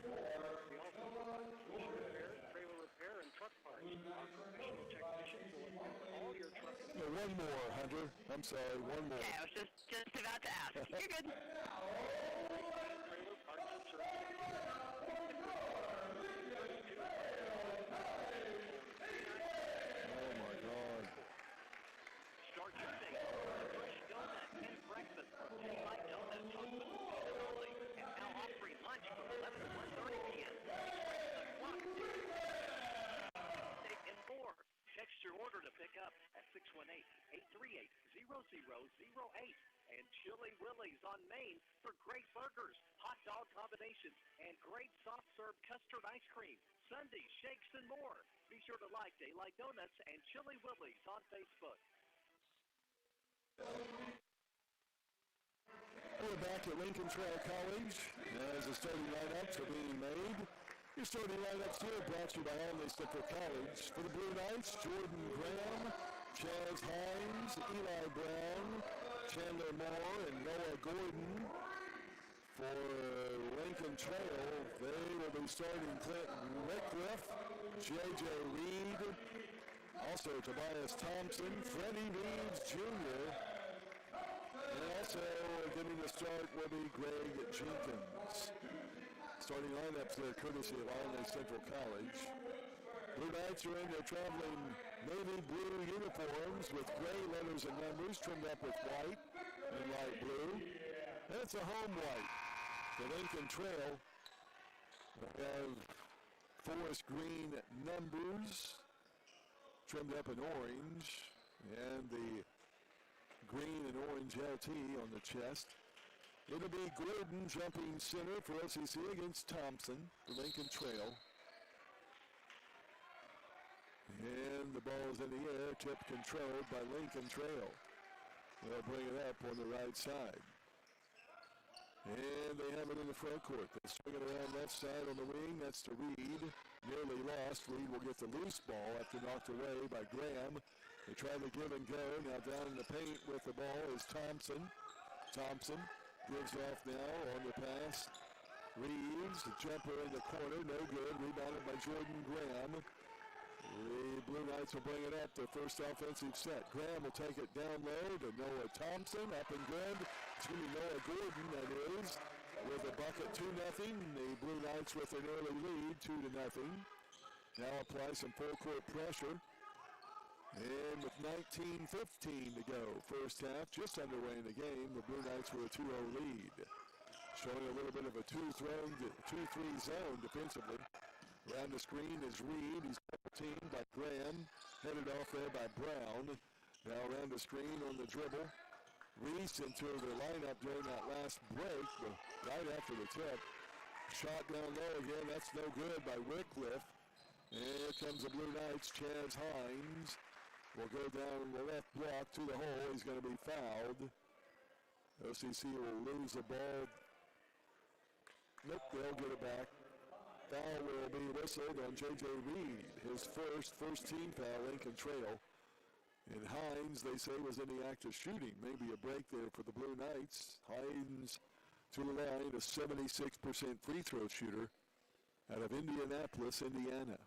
We also provide collision repair, trailer repair, and truck parts. Our professional technicians will attend all your truck and one more, Hunter. I'm sorry, one more. Okay, I was just about to ask. You're good. trailer parts and service. Oh, my God. Start your day with a fresh donut and breakfast from 10 Light Donuts on only, and now offering lunch from 11 to 1:30 p.m. Steak and more. Text your order to pick up at 618-838-0008. And Chili Willie's on Main for great burgers, hot dog combinations, and great soft serve custard ice cream, sundaes, shakes, and more. Be sure to like Daylight Donuts and Chili Willie's on Facebook. We're back at Lincoln Trail College as the starting lineups are being made. Your starting lineups here brought to you by Olney Central College. For the Blue Knights, Jordan Graham, Chaz Hines, Eli Brown, Chandler Moore, and Noah Gordon. For Lincoln Trail, they will be starting Clinton Wycliffe, J.J. Reed, also Tobias Thompson, Freddie Reeves Jr., and also getting the start will be Greg Jenkins. Starting lineups there courtesy of Olney Central College. Blue Knights are in their traveling navy blue uniforms with gray letters and numbers trimmed up with white and light blue. That's a home white. The Lincoln Trail have forest green numbers trimmed up in orange and the green and orange LT on the chest. It'll be Gordon jumping center for OCC against Thompson, the Lincoln Trail. And the ball's in the air, tipped controlled by Lincoln Trail. They'll bring it up on the right side. And they have it in the front court. They swing it around left side on the wing. That's to Reed. Nearly lost. Reed will get the loose ball after knocked away by Graham. They try to give and go. Now down in the paint with the ball is Thompson. Thompson gives off now on the pass. Reeves, the jumper in the corner. No good. Rebounded by Jordan Graham. The Blue Knights will bring it up. Their first offensive set. Graham will take it down low to Noah Thompson. Up and good. Noah Gordon, that is, with a bucket 2-0. The Blue Knights with an early lead, 2-0. Now apply some full court pressure. And with 19:15 to go, first half, just underway in the game, the Blue Knights were a 2-0 lead. Showing a little bit of a 2-3 zone defensively. Around the screen is Reed. He's teamed by Graham. Headed off there by Brown. Now around the screen on the dribble. Reese into the lineup during that last break, right after the tip. Shot down low again. That's no good by Wycliffe. And here comes the Blue Knights. Chaz Hines will go down the left block to the hole. He's going to be fouled. OCC will lose the ball. Nope, they'll get it back. Foul will be whistled on J.J. Reed. His first team foul, Lincoln Trail. And Hines, they say, was in the act of shooting. Maybe a break there for the Blue Knights. Hines to the line, a 76% free throw shooter out of Indianapolis, Indiana.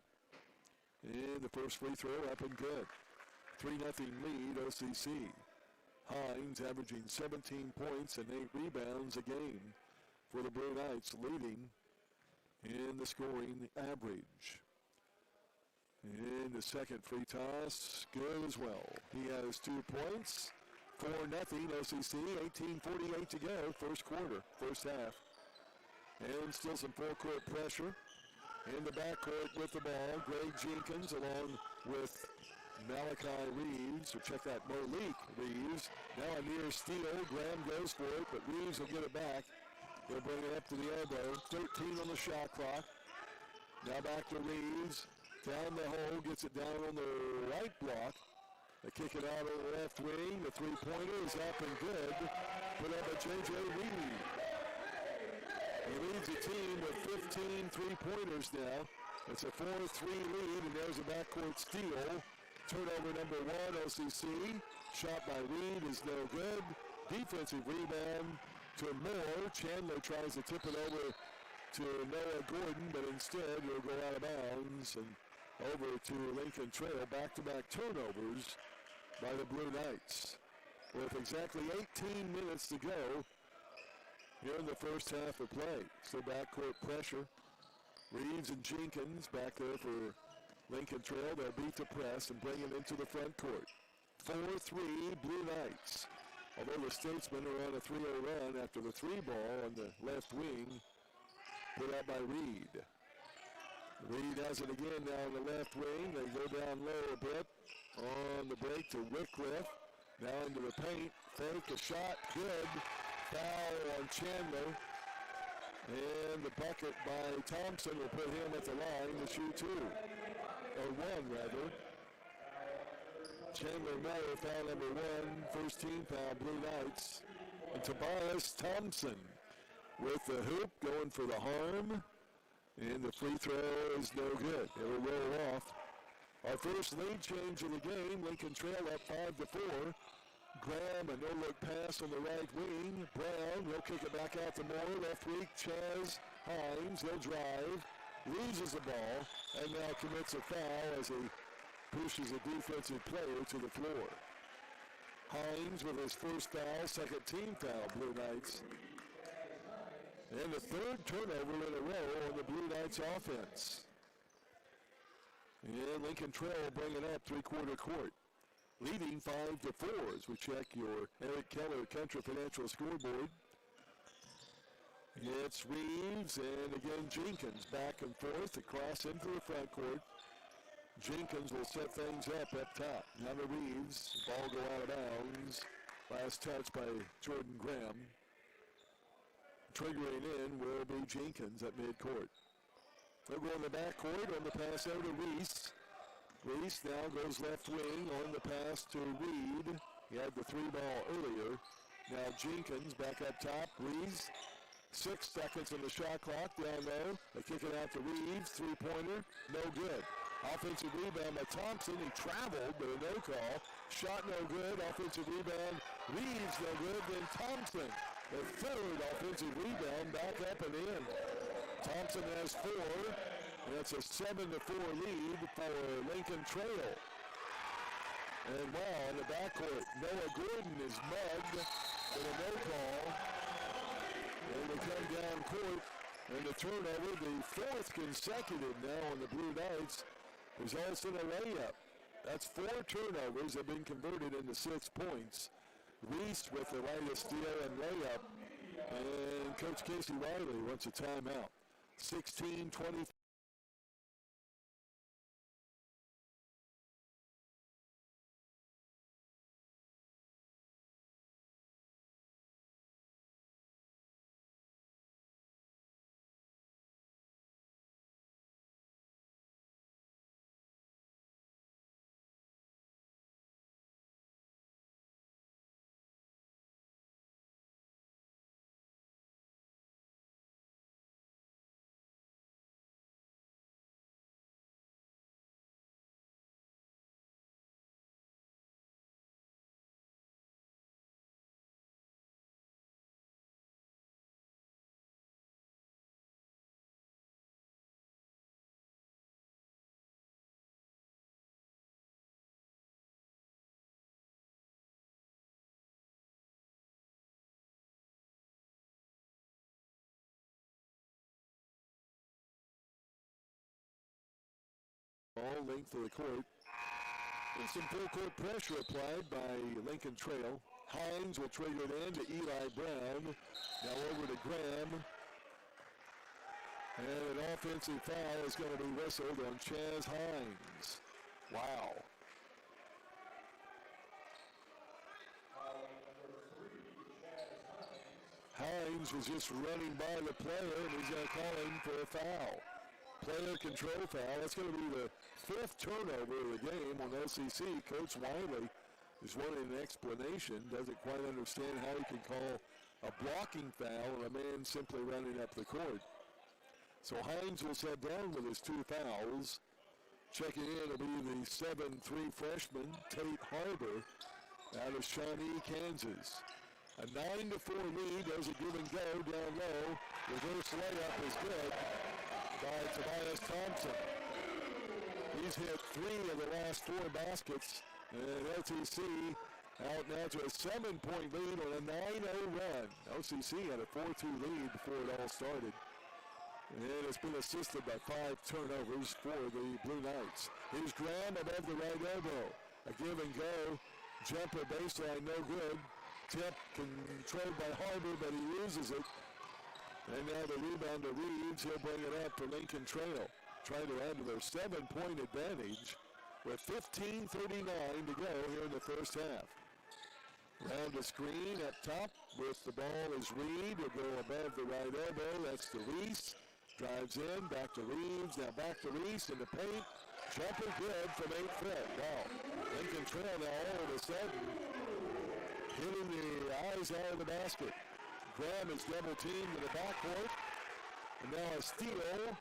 And the first free throw up and good. 3-0 lead, OCC. Hines averaging 17 points and 8 rebounds a game for the Blue Knights, leading in the scoring average. And the second free toss, good as well. He has 2 points, 4-0 OCC, 18:48 to go, first quarter, first half. And still some full court pressure. In the backcourt with the ball, Greg Jenkins along with Malachi Reeves, or check that, Malik Reeves. Now a near steal, Graham goes for it, but Reeves will get it back. They'll bring it up to the elbow, 13 on the shot clock. Now back to Reeves. Down the hole, gets it down on the right block. They kick it out on the left wing. The three-pointer is up and good. Put up a J.J. Reed. He leads the team with 15 three-pointers now. It's a 4-3 lead, and there's a backcourt steal. Turnover number 1, OCC. Shot by Reed is no good. Defensive rebound to Moore. Chandler tries to tip it over to Noah Gordon, but instead he'll go out of bounds and over to Lincoln Trail. Back-to-back turnovers by the Blue Knights. With exactly 18 minutes to go here in the first half of play. So backcourt pressure. Reeves and Jenkins back there for Lincoln Trail. They'll beat the press and bring it into the front court. 4-3 Blue Knights. Although the Statesmen are on a 3-0 run after the three ball on the left wing put out by Reed. Reed has it again now on the left wing. They go down low a bit on the break to Wycliffe. Now into the paint. Fake a shot. Good. Foul on Chandler. And the bucket by Thompson will put him at the line to shoot two. Or one, rather. Chandler Miller, foul number one. First team foul, Blue Knights. And Tobias Thompson with the hoop going for the harm. And the free throw is no good. It will roll off. Our first lead change of the game. Lincoln Trail up 5-4. Graham, a no-look pass on the right wing. Brown, he'll kick it back out to Moore. Left wing, Chaz Hines, he'll drive. Loses the ball, and now commits a foul as he pushes a defensive player to the floor. Hines with his first foul, second team foul, Blue Knights. And the third turnover in a row on the Blue Knights offense. And Lincoln Trail bringing up three-quarter court. Leading 5-4 as we check your Eric Keller Country Financial scoreboard. It's Reeves and again Jenkins back and forth across into the front court. Jenkins will set things up top. Now to Reeves. Ball go out of bounds. Last touch by Jordan Graham. Triggering in will be Jenkins at midcourt. They'll go in the backcourt on the pass over to Reese. Reese now goes left wing on the pass to Reed. He had the three ball earlier. Now Jenkins back up top. Reeves. 6 seconds in the shot clock down low. They kick it out to Reeves. Three-pointer. No good. Offensive rebound by Thompson. He traveled, but a no call. Shot no good. Offensive rebound. Reeves no good. Then Thompson. The third offensive rebound back up and in. Thompson has 4. That's a 7-4 lead for Lincoln Trail. And wow, in the backcourt, Noah Gordon is mugged with a no call. And they come down court, and the turnover, the fourth consecutive now on the Blue Knights, results in a layup. That's 4 turnovers that have been converted into 6 points. Reese with the right steal and layup. And Coach Casey Riley wants a timeout. 16-20. All length of the court. And some full court pressure applied by Lincoln Trail. Hines will trigger it in to Eli Brown. Now over to Graham. And an offensive foul is going to be whistled on Chaz Hines. Wow. Hines was just running by the player, and he's going to call him for a foul. Player control foul. That's going to be the 5th turnover of the game on OCC. Coach Wiley is wanting an explanation. Doesn't quite understand how he can call a blocking foul on a man simply running up the court. So Hines will sit down with his 2 fouls. Checking in will be the 7'3" freshman, Tate Harbor, out of Shawnee, Kansas. A 9-4 lead. There's a give and go down low. Reverse layup is good by Tobias Thompson. He's hit 3 of the last 4 baskets. And OCC out now to a 7-point lead on a 9-0 run. OCC had a 4-2 lead before it all started. And it's been assisted by 5 turnovers for the Blue Knights. Here's Graham above the right elbow. A give and go. Jumper baseline, no good. Tip controlled by Harbor, but he loses it. And now the rebound to Reeves. He'll bring it up for Lincoln Trail. Trying to add to their 7-point advantage with 15:39 to go here in the first half. Round the screen up top with the ball is Reed. He'll go above the right elbow. That's to Reese. Drives in, back to Reeves. Now back to Reese in the paint. Jumper good from 8 foot. Wow. Lincoln Trail now all of a sudden hitting the eyes out of the basket. Graham is double teamed in the backcourt. And now a steal.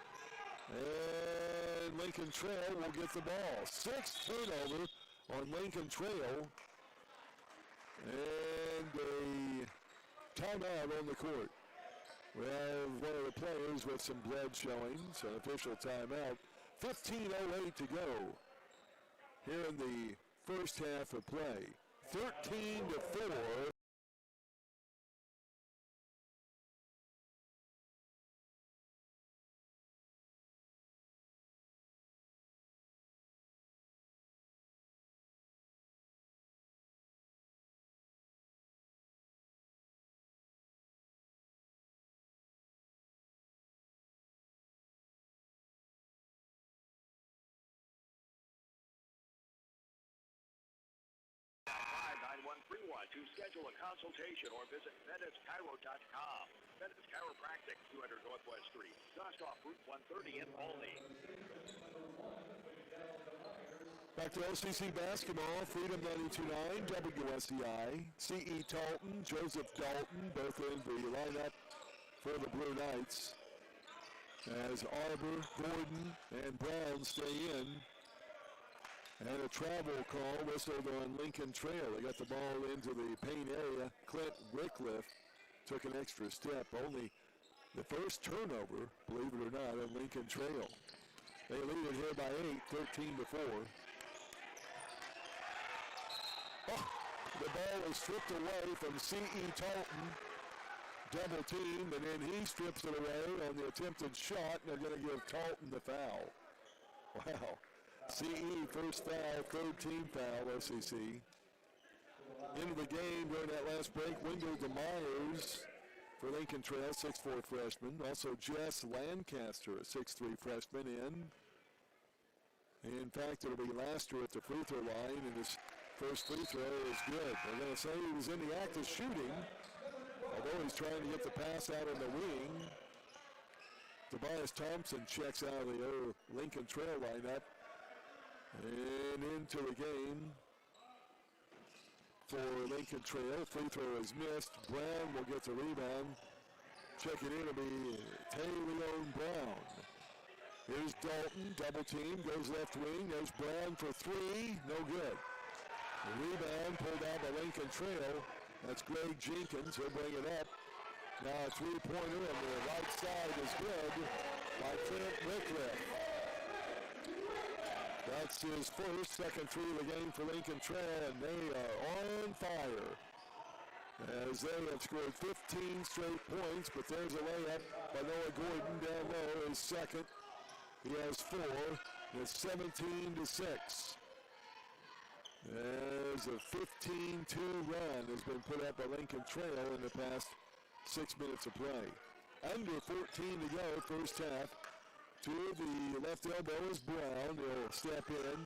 And Lincoln Trail will get the ball. 6th turnover on Lincoln Trail. And a timeout on the court. We have one of the players with some blood showing, so an official timeout. 15:08 to go here in the first half of play. 13-4. To schedule a consultation or visit MeditsChiro.com. Medits Chiropractic, 200 Northwest Street, just off Route 130 in Albany. Back to OCC basketball, Freedom 92.9, WSCI, C.E. Talton, Joseph Dalton, both in the lineup for the Blue Knights. As Arbor, Gordon, and Brown stay in. And a travel call whistled on Lincoln Trail. They got the ball into the paint area. Clint Wycliffe took an extra step. Only the first turnover, believe it or not, on Lincoln Trail. They lead it here by 8, 13-4. Oh, the ball is stripped away from C.E. Talton. Double team, and then he strips it away on the attempted shot, and they're going to give Talton the foul. Wow. C.E. first foul, third team foul, OCC. Into the game during that last break, Wendell DeMyers for Lincoln Trail, 6'4" freshman. Also Jess Lancaster, a 6'3" freshman in. In fact, it'll be Laster at the free throw line, and his first free throw is good. They're going to say he was in the act of shooting, although he's trying to get the pass out on the wing. Tobias Thompson checks out of the Lincoln Trail lineup. And into the game for Lincoln Trail. Free throw is missed. Brown will get the rebound. Checking in to be Taylor Brown. Here's Dalton, double team, goes left wing. There's Brown for 3, no good. The rebound pulled out by Lincoln Trail. That's Greg Jenkins, he'll bring it up. Now a three-pointer on the right side is good by Clint Wycliffe. That's his second three of the game for Lincoln Trail, and they are on fire as they have scored 15 straight points, but there's a layup by Noah Gordon down low, his second. He has 4. It's 17-6. As a 15-2 run has been put up by Lincoln Trail in the past 6 minutes of play. Under 14 to go, first half. To the left elbow is Brown. He'll step in.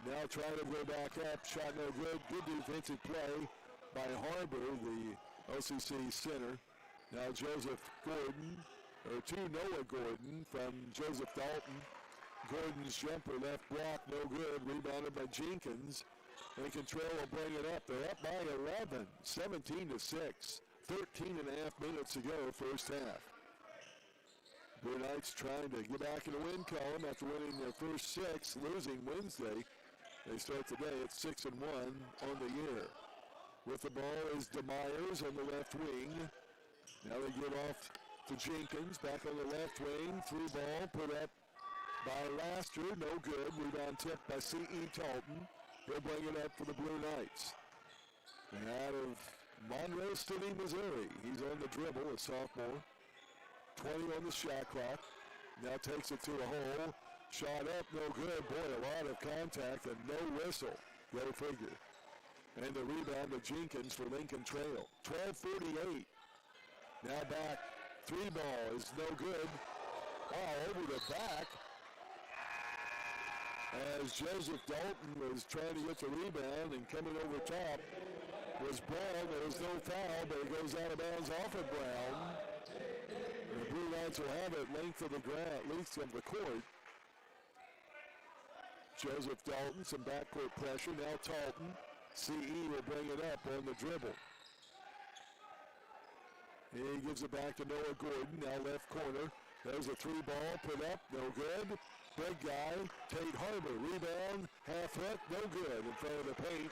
Now trying to go back up. Shot no good. Good defensive play by Harbor, the OCC center. Now Joseph Gordon, or to Noah Gordon from Joseph Dalton. Gordon's jumper left block, no good. Rebounded by Jenkins. Lincoln Trail will bring it up. They're up by 11, 17-6. 13 and a half minutes to go, first half. Blue Knights trying to get back in the win column after winning their first 6, losing Wednesday. They start today at 6-1 on the year. With the ball is DeMyers on the left wing. Now they give off to Jenkins, back on the left wing. Through ball, put up by Laster, no good. Rebound tipped by C.E. Talton. He'll bring it up for the Blue Knights. And out of Monroe City, Missouri, he's on the dribble, a sophomore. 20 on the shot clock. Now takes it to a hole. Shot up, no good. Boy, a lot of contact and no whistle. Go figure. And the rebound of Jenkins for Lincoln Trail. 12:48. Now back. Three ball is no good. Wow, over the back. As Joseph Dalton was trying to get the rebound and coming over top was Brown. There was no foul, but it goes out of bounds off of Brown. And the Blue Knights will have it length of the ground, length of the court. Joseph Dalton, some backcourt pressure. Now Talton. C.E. will bring it up on the dribble. He gives it back to Noah Gordon, now left corner. There's a three ball, put up, no good. Big guy, Tate Harbor, rebound, half foot, no good in front of the paint.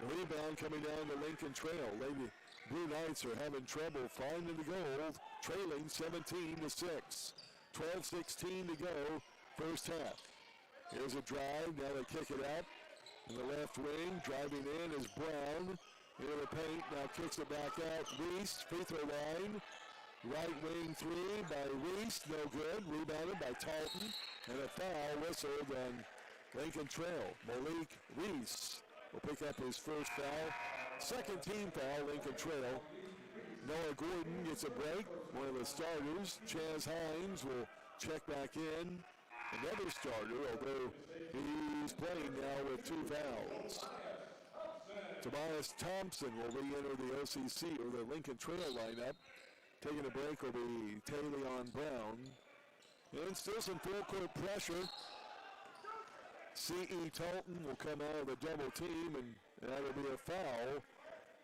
The rebound coming down the Lincoln Trail. Lady Blue Knights are having trouble finding the goal, trailing 17-6. 12:16 to go, first half. Here's a drive, now they kick it out. In the left wing, driving in is Brown. Into the paint, now kicks it back out. Reese, free throw line. Right wing three by Reese, no good. Rebounded by Talton. And a foul whistled on Lincoln Trail. Malik Reese will pick up his first foul. Second team foul, Lincoln Trail. Noah Gordon gets a break, one of the starters. Chaz Hines will check back in. Another starter, although he's playing now with two fouls. Tobias Thompson will re-enter the OCC or the Lincoln Trail lineup. Taking a break will be Taylor Brown. And still some full court pressure. C.E. Talton will come out of the double team, and that'll be a foul.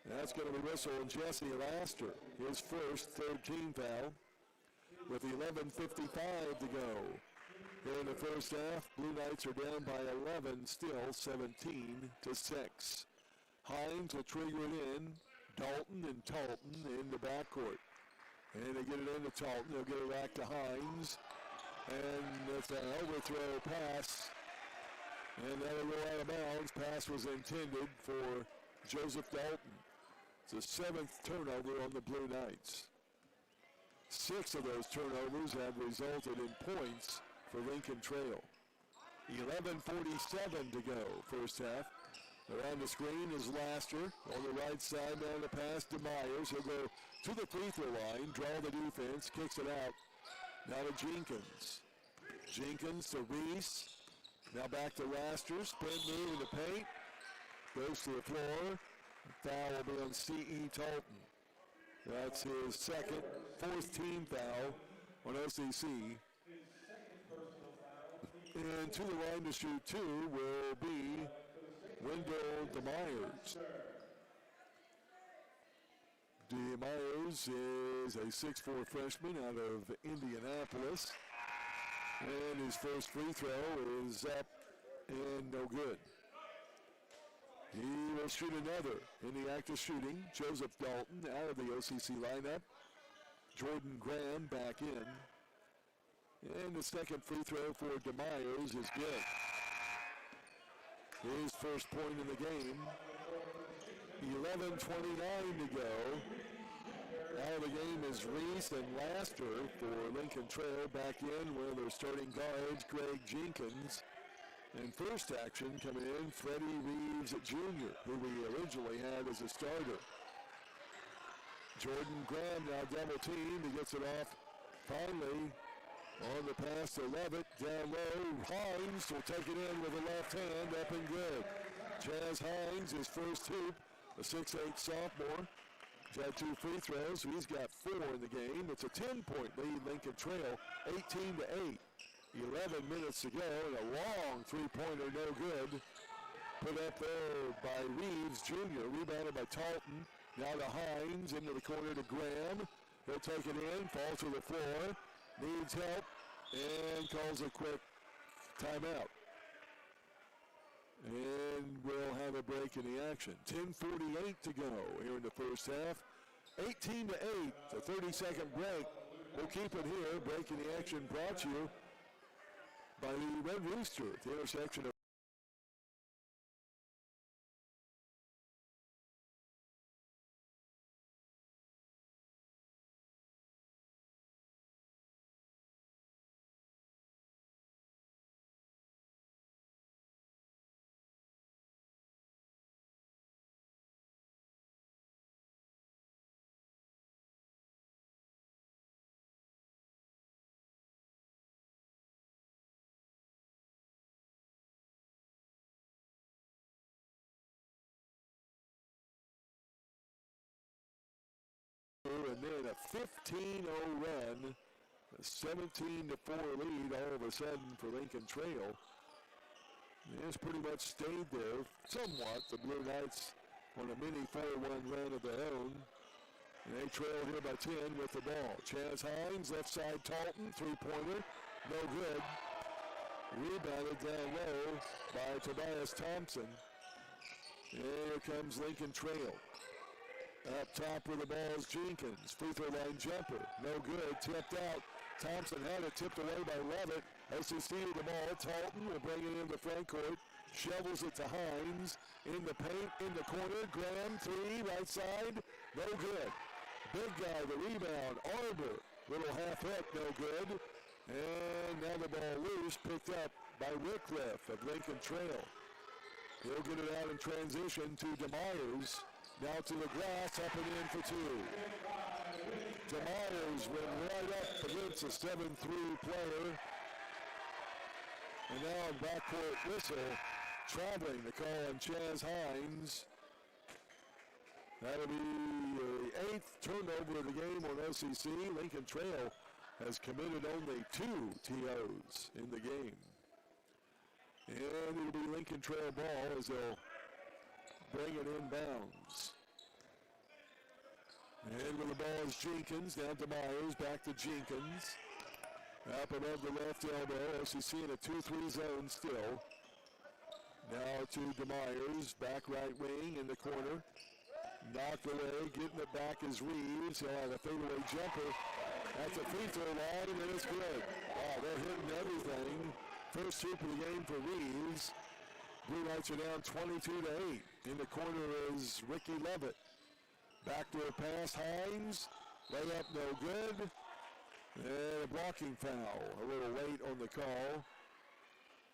That's going to be whistled on Jesse Laster, his first third team foul, with 11:55 to go. Here in the first half, Blue Knights are down by 11, still 17-6. Hines will trigger it in. Dalton and Talton in the backcourt. And they get it into Talton. They'll get it back to Hines. And it's an overthrow pass. And that'll go out of bounds. Pass was intended for Joseph Dalton. It's the seventh turnover on the Blue Knights. 6 of those turnovers have resulted in points for Lincoln Trail. 11:47 to go, first half. Around the screen is Laster. On the right side, down the pass to Myers. He'll go to the free throw line, draw the defense, kicks it out. Now to Jenkins. Jenkins to Reese. Now back to Laster. Spin move in the paint. Goes to the floor. Foul will be on C.E. Talton. That's his second, fourth team foul on OCC. And to the line to shoot two will be Wendell DeMyers. DeMyers is a 6'4" freshman out of Indianapolis. And his first free throw is up and no good. He will shoot another in the act of shooting. Joseph Dalton out of the OCC lineup. Jordan Graham back in. And the second free throw for DeMyers is good. His first point in the game. 11:29 to go. Out of the game is Reese and Laster for Lincoln Trail. Back in one of their starting guards, Greg Jenkins. And first action coming in, Freddie Reeves Jr., who we originally had as a starter. Jordan Graham now double teamed. He gets it off finally on the pass to Levitt. Down low, Hines will take it in with the left hand, up and good. Chaz Hines, his first hoop, a 6'8" sophomore. He's had 2 free throws, so he's got 4 in the game. It's a 10-point lead, Lincoln Trail, 18-8. 11 minutes to go, and a long three-pointer, no good. Put up there by Reeves Jr., rebounded by Talton. Now to Hines, into the corner to Graham. He'll take it in, falls to the floor, needs help, and calls a quick timeout. And we'll have a break in the action. 10:48 to go here in the first half. 18-8, a 30-second break. We'll keep it here. Break in the action brought to you by the Red Rooster at the intersection of and then a 15-0 run, a 17-4 lead all of a sudden for Lincoln Trail. It's pretty much stayed there somewhat. The Blue Knights on a mini 4-1 run of their own. And they trail here by 10 with the ball. Chaz Hines, left side Talton, three-pointer, no good. Rebounded down low by Tobias Thompson. And here comes Lincoln Trail. Up top with the ball is Jenkins. Free throw line jumper. No good. Tipped out. Thompson had it tipped away by Levitt. OCC with the ball. Talton will bring it in the front court. Shovels it to Hines. In the paint, in the corner. Graham, three, right side. No good. Big guy, the rebound. Arbor. Little half hook, no good. And now the ball loose. Picked up by Wycliffe of Lincoln Trail. He'll get it out in transition to DeMyers. Now to the glass, up and in for two. DeMyers went right up against a 7-3 player. And now in backcourt whistle, traveling to call on Chaz Hines. That'll be the 8th turnover of the game on OCC. Lincoln Trail has committed only 2 TOs in the game. And it'll be Lincoln Trail ball as they'll bring it inbounds. And with the ball is Jenkins, down to Myers, back to Jenkins. Up above the left elbow, OCC in a 2-3 zone still. Now to DeMyers, back right wing in the corner. Knocked away, getting it back is Reeves. He'll have a fadeaway jumper at the free throw line, and then it's good. Wow, they're hitting everything. First hoop of the game for Reeves. Blue Knights are down 22-8. In the corner is Ricky Levitt. Backdoor pass, Hines. Layup no good. And a blocking foul. A little late on the call.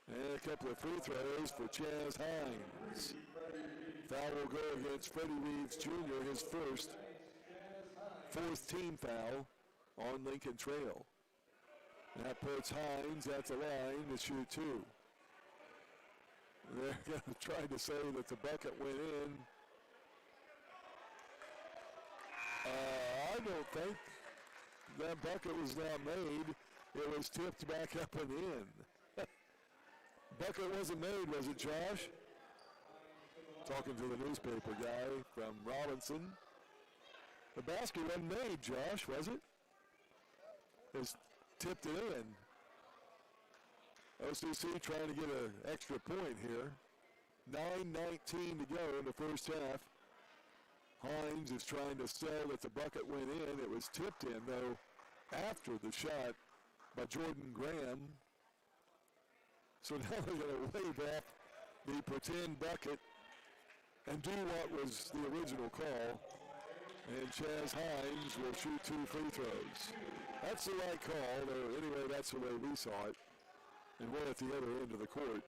And a couple of free throws for Chaz Hines. Foul will go against Freddie Reeves Jr., his fourth team foul on Lincoln Trail. That puts Hines at the line to shoot two. They're going to try to say that the bucket went in. I don't think that bucket was not made. It was tipped back up and in. Bucket wasn't made, was it, Josh? Talking to the newspaper guy from Robinson. The basket wasn't made, Josh, was it? It's tipped it in. OCC trying to get an extra point here. 9:19 to go in the first half. Hines is trying to sell that the bucket went in. It was tipped in, though, after the shot by Jordan Graham. So now they're going to wave off the pretend bucket and do what was the original call. And Chaz Hines will shoot 2 free throws. That's the right call, or anyway, that's the way we saw it. And we're at the other end of the court.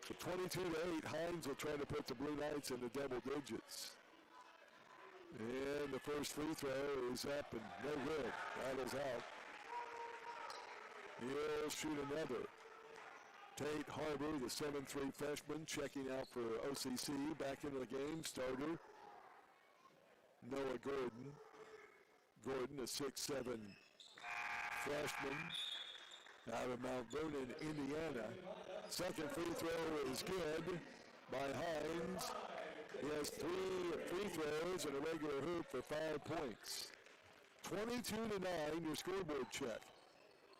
So 22-8, Hines will try to put the Blue Knights into double digits. And the first free throw is up and no good. That is out. He'll shoot another. Tate Harbor, the 7'3" freshman, checking out for OCC. Back into the game, starter Noah Gordon. Gordon, a 6'7" freshman out of Mount Vernon, Indiana. Second free throw is good by Hines. He has 3 free throws and a regular hoop for 5 points. 22-9, your scoreboard check.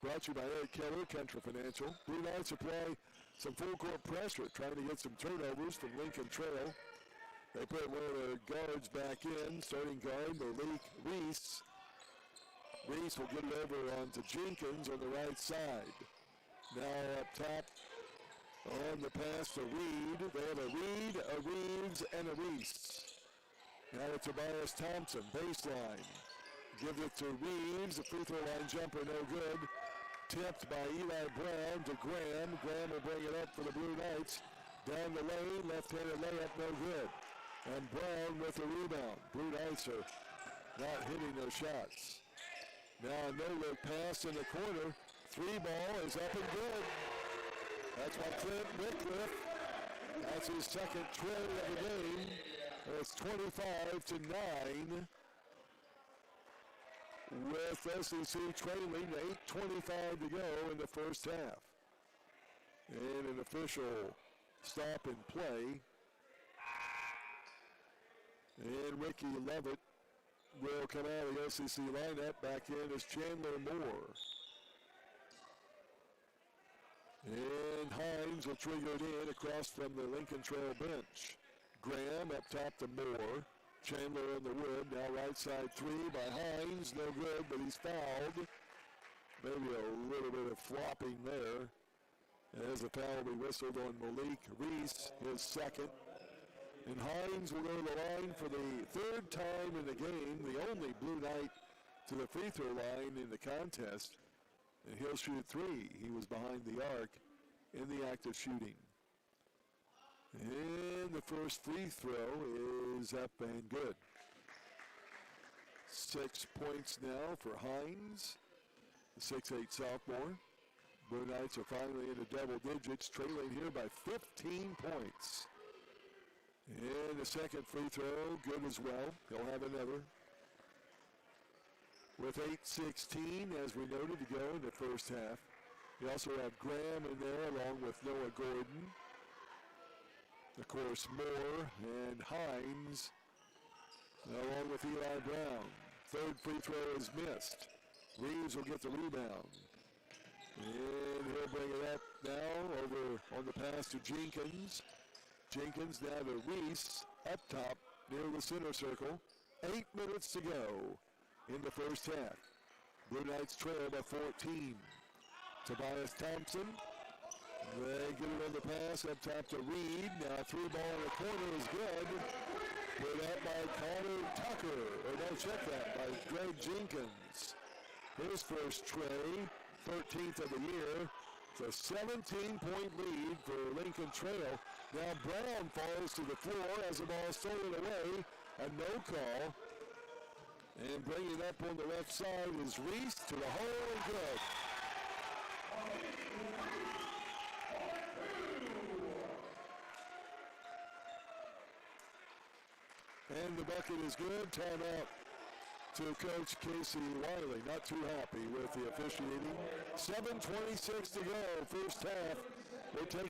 Brought to you by Eric Keller, Country Financial. Blue Knights will play some full court pressure, trying to get some turnovers from Lincoln Trail. They put one of the guards back in, starting guard Malik Reese. Reese will get it over onto Jenkins on the right side. Now up top on the pass to Reed. They have a Reed, a Reeves, and a Reese. Now to Tobias Thompson, baseline. Give it to Reeves, the free throw line jumper, no good. Tipped by Eli Brown to Graham. Graham will bring it up for the Blue Knights. Down the lane, left-handed layup, no good. And Brown with the rebound. Blue Knights are not hitting their shots. Now a no-look pass in the corner. Three ball is up and good. That's by Clint Wycliffe. That's his second tray of the game. It's 25-9. With OCC trailing 8:25 to go in the first half. And an official stop and play. And Ricky Levitt will come out of the OCC lineup. Back in is Chandler Moore. And Hines will trigger it in across from the Lincoln Trail bench. Graham up top to Moore. Chandler on the wood, now right side three by Hines, no good, but he's fouled. Maybe a little bit of flopping there. As the foul will be whistled on Malik Reese, his second. And Hines will go to the line for the third time in the game, the only Blue Knight to the free throw line in the contest. And he'll shoot three. He was behind the arc in the act of shooting. And the first free throw is up and good. 6 points now for Hines, the 6'8" sophomore. Blue Knights are finally into double digits, trailing here by 15 points. And the second free throw, good as well. He'll have another. With 8:16, as we noted, to go in the first half. You also have Graham in there along with Noah Gordon. Of course, Moore and Hines, along with Eli Brown. Third free throw is missed. Reeves will get the rebound. And he'll bring it up now over on the pass to Jenkins. Jenkins now to Reese, up top near the center circle. 8 minutes to go in the first half. Blue Knights trail by 14. Tobias Thompson. They get it on the pass up top to Reed. Now three ball in the corner is good. Put up by Connor Tucker. Or no, check that, by Greg Jenkins. His first tray, 13th of the year. It's a 17-point lead for Lincoln Trail. Now Brown falls to the floor as the ball is stolen away. A no call. And bringing up on the left side is Reese to the hole and good. And the bucket is good. Timeout to Coach Casey Wiley. Not too happy with the officiating. 7:26 to go, first half. They take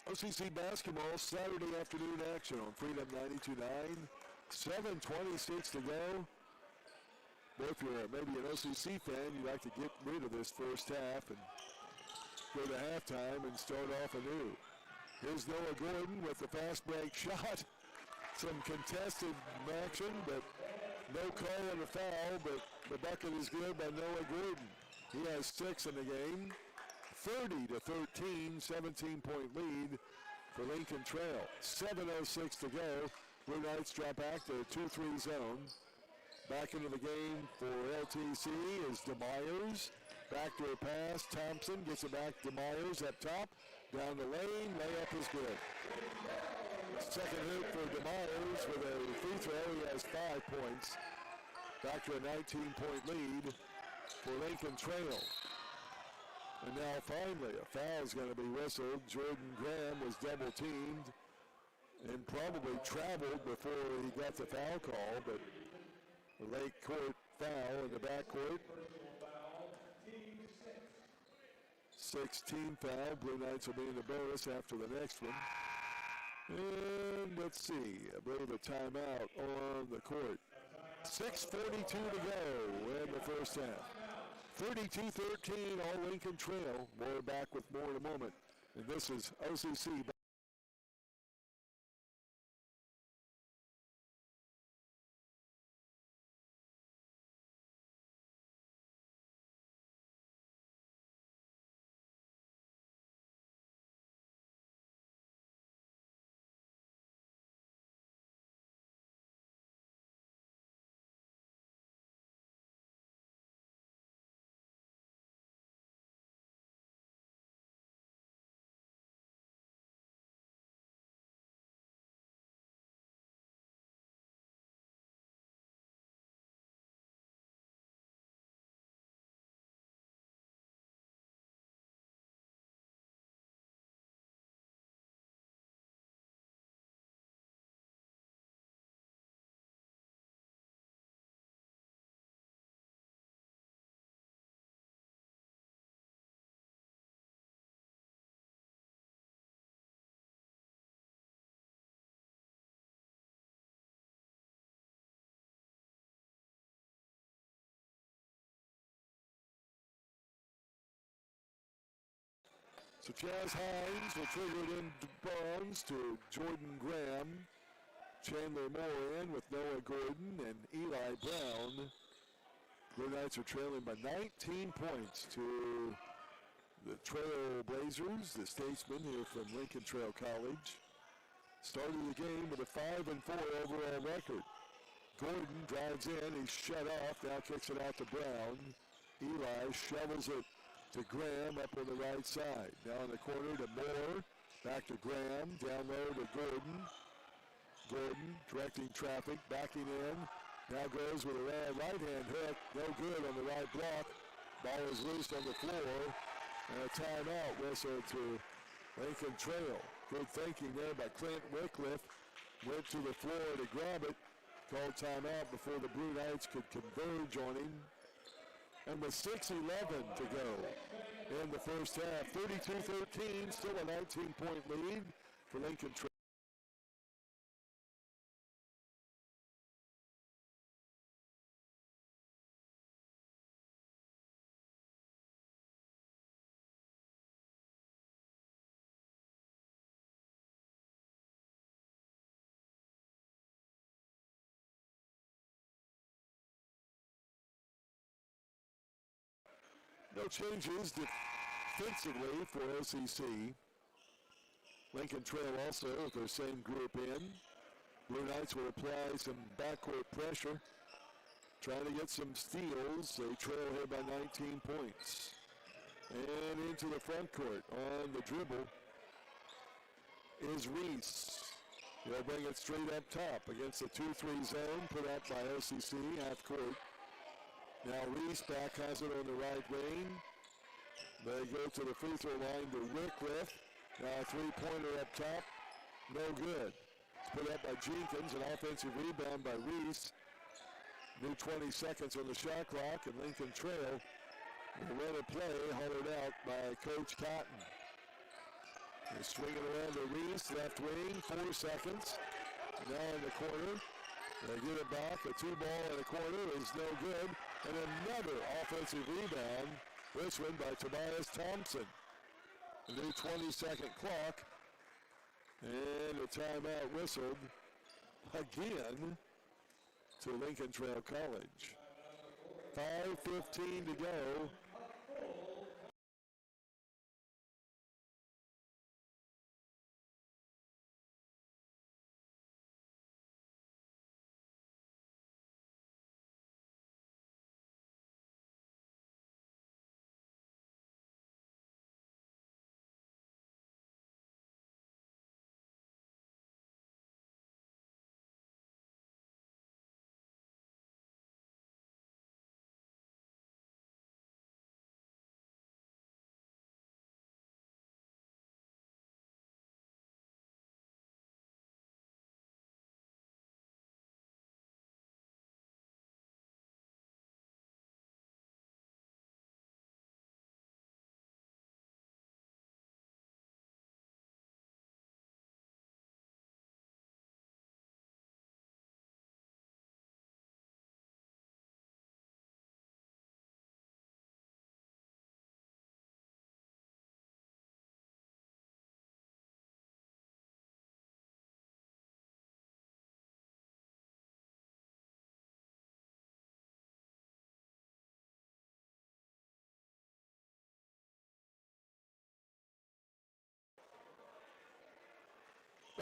OCC basketball Saturday afternoon action on Freedom 92.9. 7:26 to go. Well, if you're maybe an OCC fan, you'd like to get rid of this first half and go to halftime and start off anew. Here's Noah Gordon with the fast break shot. Some contested action, but no call on the foul, but the bucket is good by Noah Gordon. He has 6 in the game. 30-13, 17-point lead for Lincoln Trail. 7:06 to go. Blue Knights drop back to a 2-3 zone. Back into the game for LTC is DeMyers. Back to a pass. Thompson gets it back to DeMyers up top. Down the lane. Layup is good. Second hoop for DeMyers with a free throw. He has 5 points. Back to a 19-point lead for Lincoln Trail. And now finally a foul is going to be whistled. Jordan Graham was double teamed and probably traveled before he got the foul call, but a late court foul in the backcourt. 16 foul. Blue Knights will be in the bonus after the next one. And let's see, a bit of a timeout on the court. 6:42 to go in the first half. 32-13, all Lincoln Trail. More back with more in a moment. And this is OCC. So Jazz Hines will trigger it in bounds to Jordan Graham. Chandler Moore in with Noah Gordon and Eli Brown. Blue Knights are trailing by 19 points to the Trail Blazers, the Statesmen here from Lincoln Trail College. Started the game with a 5-4 overall record. Gordon drives in, he's shut off, now kicks it out to Brown. Eli shovels it to Graham up on the right side. Now in the corner to Moore, back to Graham, down low to Gordon. Gordon directing traffic, backing in. Now goes with a right-hand hook, no good on the right block. Ball is loose on the floor, and a timeout whistle to Lincoln Trail. Good thinking there by Clint Wycliffe. Went to the floor to grab it. Called timeout before the Blue Knights could converge on him. And with 6:11 to go in the first half, 32-13, still a 19-point lead for Lincoln Trail. No changes defensively for OCC. Lincoln Trail also with their same group in. Blue Knights will apply some backcourt pressure, trying to get some steals. They trail here by 19 points. And into the front court on the dribble is Reese. They'll bring it straight up top against the 2-3 zone put up by OCC half court. Now Reese back has it on the right wing. They go to the free throw line to Wycliffe. Now a three-pointer up top. No good. It's put up by Jenkins. An offensive rebound by Reese. New 20 seconds on the shot clock, and Lincoln Trail will run a play hollered out by Coach Cotton. They're swinging around to Reese, left wing, 4 seconds. Now in the corner. They get it back. A 2-ball in the corner is no good. And another offensive rebound, this one by Tobias Thompson. A new 20-second clock. And a timeout whistled again to Lincoln Trail College. 5:15 to go.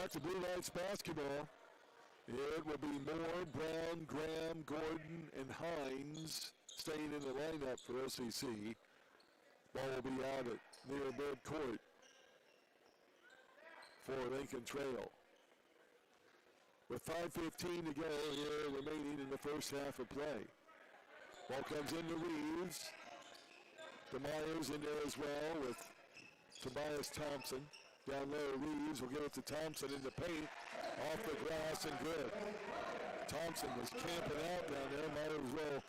Back to Blue Knights basketball. It will be Moore, Brown, Graham, Gordon, and Hines staying in the lineup for OCC. Ball will be out at near midcourt for Lincoln Trail. With 5:15 to go here remaining in the first half of play. Ball comes into Reeves. DeMeyer's in there as well with Tobias Thompson. Down low, Reeves will give it to Thompson in the paint. Off the glass and good. Thompson was camping out down there. Might as well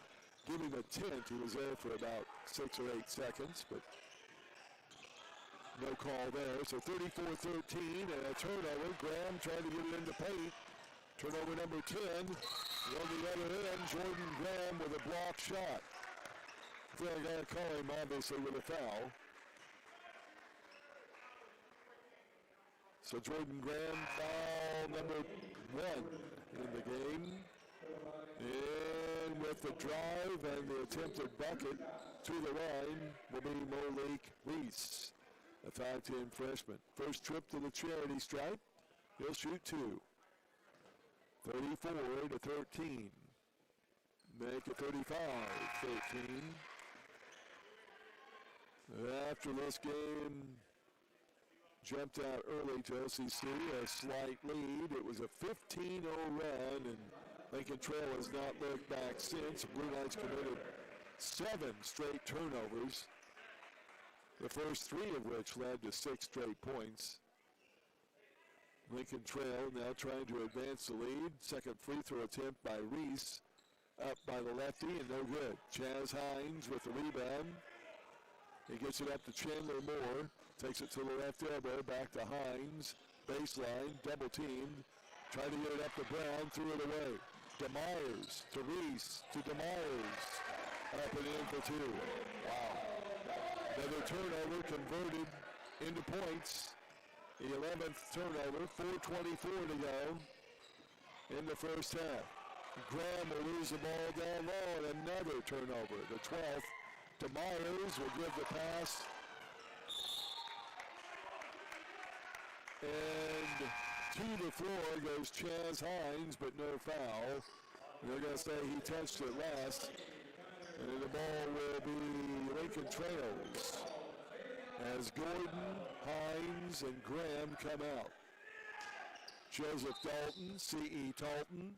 give him a tent. He was there for about 6 or 8 seconds, but no call there. So 34-13 and a turnover. Graham trying to get it into paint. Turnover number 10. On the other end, Jordan Graham with a block shot. I think I got to call him, obviously, with a foul. So Jordan Graham, foul number 1 in the game. And with the drive and the attempted bucket to the line will be Malik Reese, a 5'10 freshman. First trip to the charity stripe. He'll shoot 2. 34-13. Make it 35-13. After this game jumped out early to OCC, a slight lead. It was a 15-0 run, and Lincoln Trail has not looked back since. Blue Knights committed 7 straight turnovers, the first 3 of which led to 6 straight points. Lincoln Trail now trying to advance the lead. Second free throw attempt by Reese, up by the lefty, and no good. Chaz Hines with the rebound. He gets it up to Chandler Moore. Takes it to the left elbow, back to Hines. Baseline, double teamed. Trying to get it up to Brown, threw it away. DeMeyers to Reese, to DeMeyers. Up and in for 2. Wow. Another turnover converted into points. The 11th turnover, 4:24 to go in the first half. Graham will lose the ball down low, and another turnover. The 12th. DeMeyers will give the pass. And to the floor goes Chaz Hines, but no foul. They're going to say he touched it last. And the ball will be Lincoln Trails as Gordon, Hines, and Graham come out. Joseph Dalton, C.E. Talton,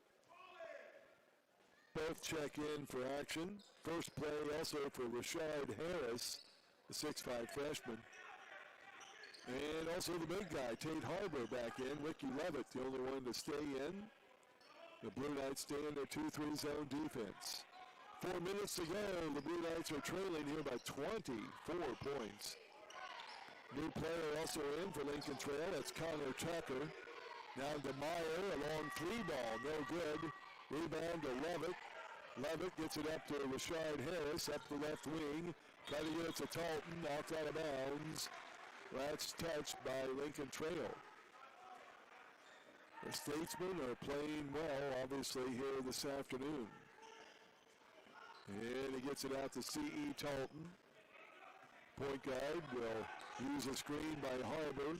both check in for action. First play also for Rashard Harris, the 6'5 freshman. And also the big guy, Tate Harbor, back in. Ricky Levitt, the only one to stay in. The Blue Knights stay in their 2-3 zone defense. 4 minutes to go. The Blue Knights are trailing here by 24 points. New player also in for Lincoln Trail. That's Connor Tucker. Now DeMeyer, a long 3 ball, no good. Rebound to Levitt. Levitt gets it up to Rashard Harris, up the left wing. Trying to get it to Talton, knocked out of bounds. That's touched by Lincoln Trail. The Statesmen are playing well, obviously, here this afternoon. And he gets it out to C.E. Talton. Point guard will use a screen by Harbor.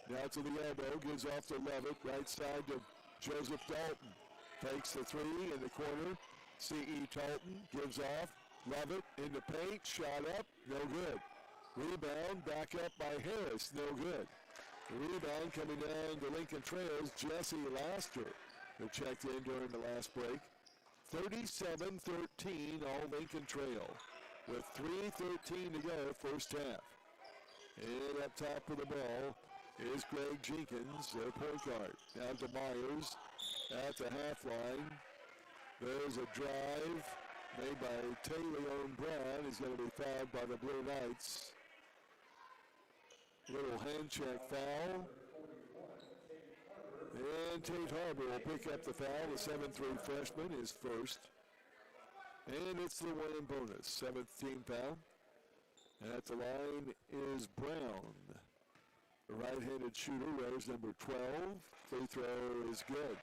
Now to the elbow, gives off to Levitt. Right side to Joseph Dalton. Takes the 3 in the corner. C.E. Talton gives off. Levitt in the paint, shot up, no good. Rebound, back up by Harris, no good. The rebound coming down to Lincoln Trails, Jesse Laster, who checked in during the last break. 37-13, all Lincoln Trail, with 3:13 to go, first half. And up top of the ball is Greg Jenkins, their point guard. Now to Myers at the half line. There's a drive made by Taylor Brown. He's going to be fouled by the Blue Knights. Little hand check foul. And Tate Harbor will pick up the foul. The 7'3 freshman is first. And it's the one in bonus. 7th team foul. At the line is Brown. The right-handed shooter wears number 12. Free throw is good.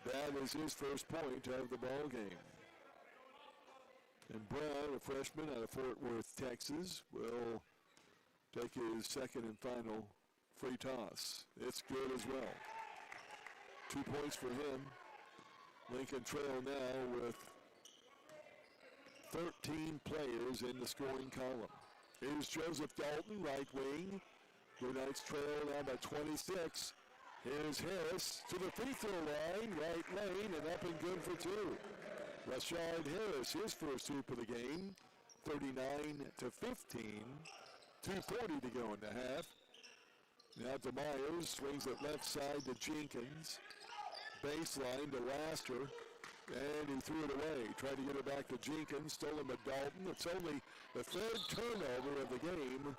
That is his first point of the ball game. And Brown, a freshman out of Fort Worth, Texas, will take his second and final free toss. It's good as well. 2 points for him. Lincoln Trail now with 13 players in the scoring column. Here's Joseph Dalton, right wing. Blue Knights trail now by 26. Here's Harris to the free throw line, right lane, and up and good for two. Rashard Harris, his first hoop of the game, 39-15. 2:40 to go in the half. Now to Myers, swings it left side to Jenkins. Baseline to Laster, and he threw it away. Tried to get it back to Jenkins, stole him at Dalton. It's only the third turnover of the game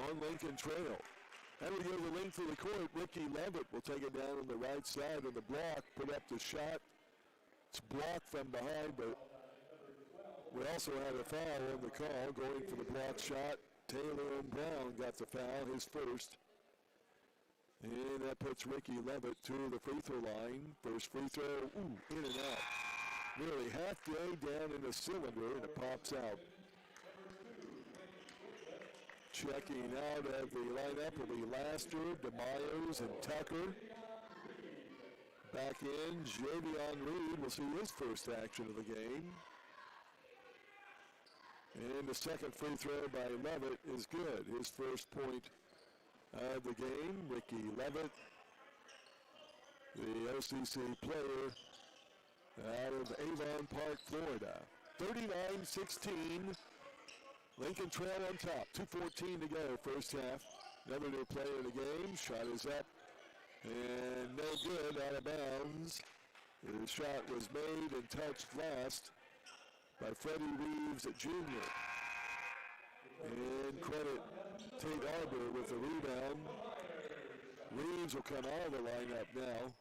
on Lincoln Trail. How do we go the length of the court? Ricky Levitt will take it down on the right side of the block, put up the shot. It's blocked from behind, but we also had a foul on the call going for the block shot. Taylor and Brown got the foul, his first. And that puts Ricky Levitt to the free throw line. First free throw, in and out. Nearly halfway down in the cylinder, and it pops out. Checking out of the lineup will be Laster, DeMyers, and Tucker. Back in, Javion Reed will see his first action of the game. And the second free throw by Levitt is good. His first point of the game. Ricky Levitt, the OCC player out of Avon Park, Florida. 39-16. Lincoln Trail on top. 2:14 to go, first half. Another new player in the game. Shot is up and no good, out of bounds. The shot was made and touched last by Freddie Reeves Jr. And credit Tate Arbor with the rebound. Reeves will come out of the lineup now.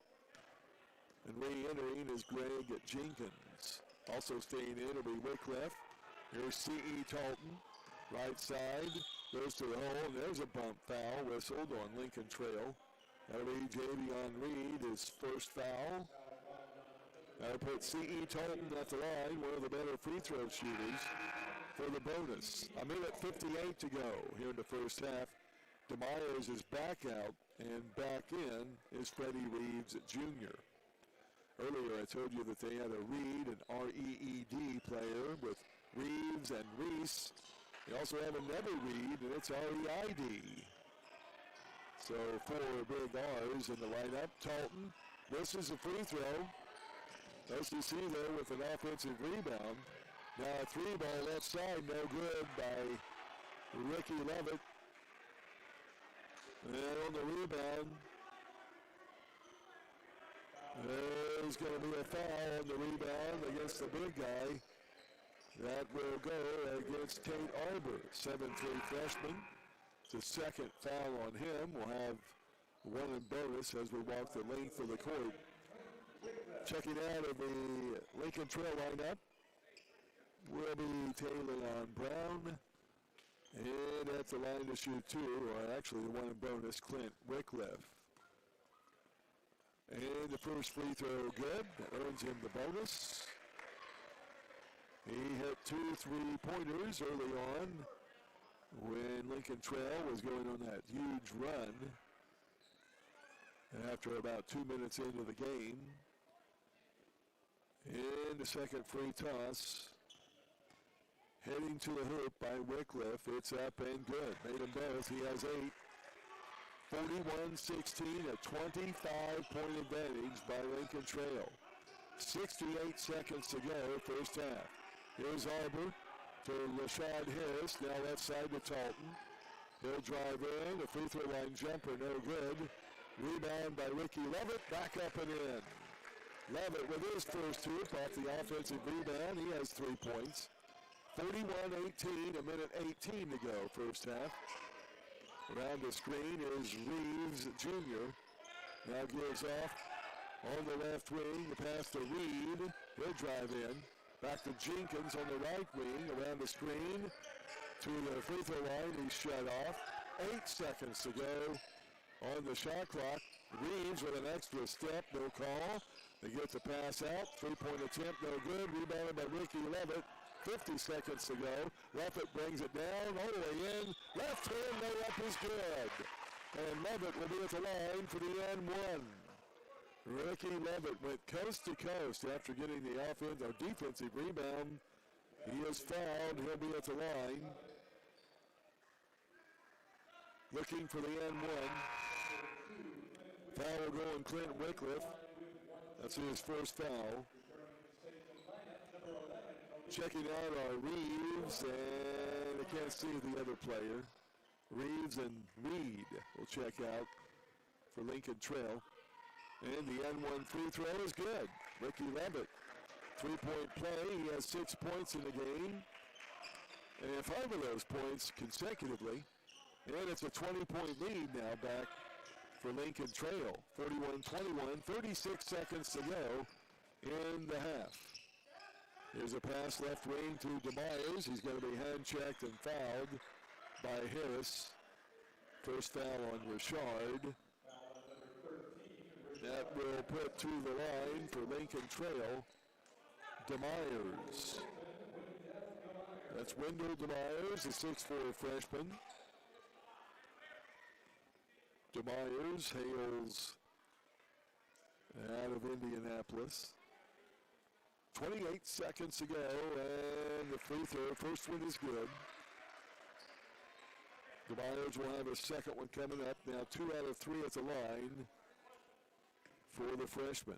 And re-entering is Greg Jenkins. Also staying in will be Wycliffe. Here's C.E. Talton, right side, goes to the hole, and there's a bump foul whistled on Lincoln Trail. That'll be Javion Reed, his first foul. That'll put C.E. Talton at the line, one of the better free throw shooters for the bonus. A minute 58 to go here in the first half. DeMyers is back out, and back in is Freddie Reeves Jr. Earlier I told you that they had a Reed, an R-E-E-D player with Reeves and Reese. They also have another Reed, and it's R-E-I-D. So 4 big R's in the lineup. Talton misses a free throw. OCC there with an offensive rebound. Now a 3-ball left side, no good by Ricky Levitt. And on the rebound, there's going to be a foul on the rebound against the big guy. That will go against Tate Arbor, 7'3" freshman. It's the second foul on him. We'll have one in bonus as we walk the length of the court. Checking out of the Lincoln Trail lineup will be Taylor on Brown. And at the line to shoot two, or actually the one in bonus, Clint Wycliffe. And the first free throw good. That earns him the bonus. He hit 2 3-pointers early on when Lincoln Trail was going on that huge run. And after about 2 minutes into the game, and the second free toss, heading to the hoop by Wycliffe. It's up and good. Made them both. He has 8. 41-16, a 25-point advantage by Lincoln Trail. 68 seconds to go, first half. Here's Arbor to Rashad Harris, now left side to Talton. He'll drive in, a free throw line jumper, no good. Rebound by Ricky Levitt, back up and in. Levitt with his first hoop off the offensive rebound. He has 3 points. 41-18, a minute 18 to go, first half. Around the screen is Reeves Jr. Now gives off on the left wing, the pass to Reed. He'll drive in. Back to Jenkins on the right wing, around the screen to the free throw line. He's shut off. 8 seconds to go on the shot clock. Reeves with an extra step, no call. They get the pass out. 3-point attempt, no good. Rebounded by Ricky Levitt. 50 seconds to go. Levitt brings it down, all the way in. Left hand layup is good. And Levitt will be at the line for the N1. Ricky Levitt went coast to coast after getting the defensive rebound. He is fouled. He'll be at the line. Looking for the N1. Foul will go on Clint Wycliffe. That's his first foul. Checking out are Reeves, and I can't see the other player. Reeves and Reed will check out for Lincoln Trail. And the N1 free throw is good. Ricky Levitt, three-point play. He has 6 points in the game. And 5 of those points consecutively. And it's a 20-point lead now back for Lincoln Trail. 41-21, 36 seconds to go in the half. Here's a pass left wing to DeMyers. He's going to be hand-checked and fouled by Harris. First foul on Richard. That will put to the line for Lincoln Trail DeMyers. That's Wendell DeMyers, a 6'4" freshman. DeMyers hails out of Indianapolis. 28 seconds to go, and the free throw, first one is good. DeMyers will have a second one coming up. Now 2 out of 3 at the line for the freshman.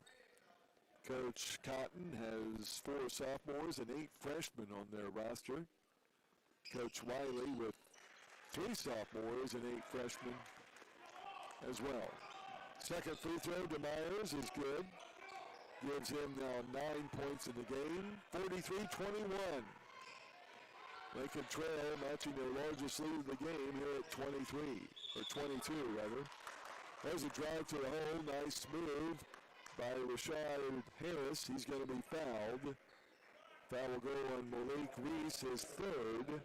Coach Cotton has 4 sophomores and 8 freshmen on their roster. Coach Wiley with 3 sophomores and 8 freshmen as well. Second free throw, DeMyers is good. Gives him now 9 points in the game, 43-21. Lincoln Trail matching their largest lead of the game here at 23, or 22 rather. There's a drive to the hole, nice move by Rashad Harris. He's going to be fouled. Foul will go on Malik Reese, his third.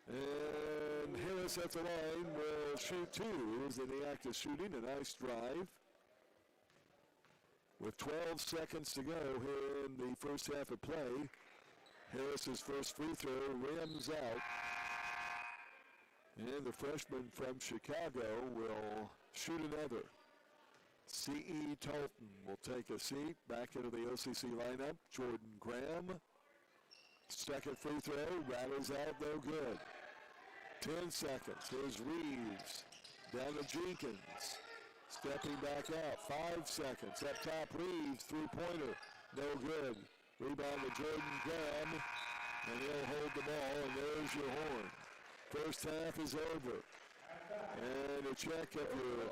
And Harris at the line will shoot 2. Is in the act of shooting, a nice drive. With 12 seconds to go here in the first half of play, Harris's first free throw rims out. And the freshman from Chicago will shoot another. C.E. Tolton will take a seat back into the OCC lineup. Jordan Graham. Second free throw rattles out, no good. 10 seconds. Here's Reeves. Down to Jenkins. Stepping back out. 5 seconds. Up top, Reeves. Three-pointer. No good. Rebound to Jordan Graham. And he'll hold the ball, and there's your horn. First half is over. And a check of your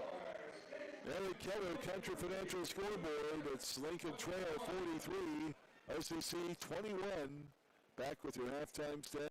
Eric Keller Country Financial scoreboard. It's Lincoln Trail 43, OCC 21. Back with your halftime stats.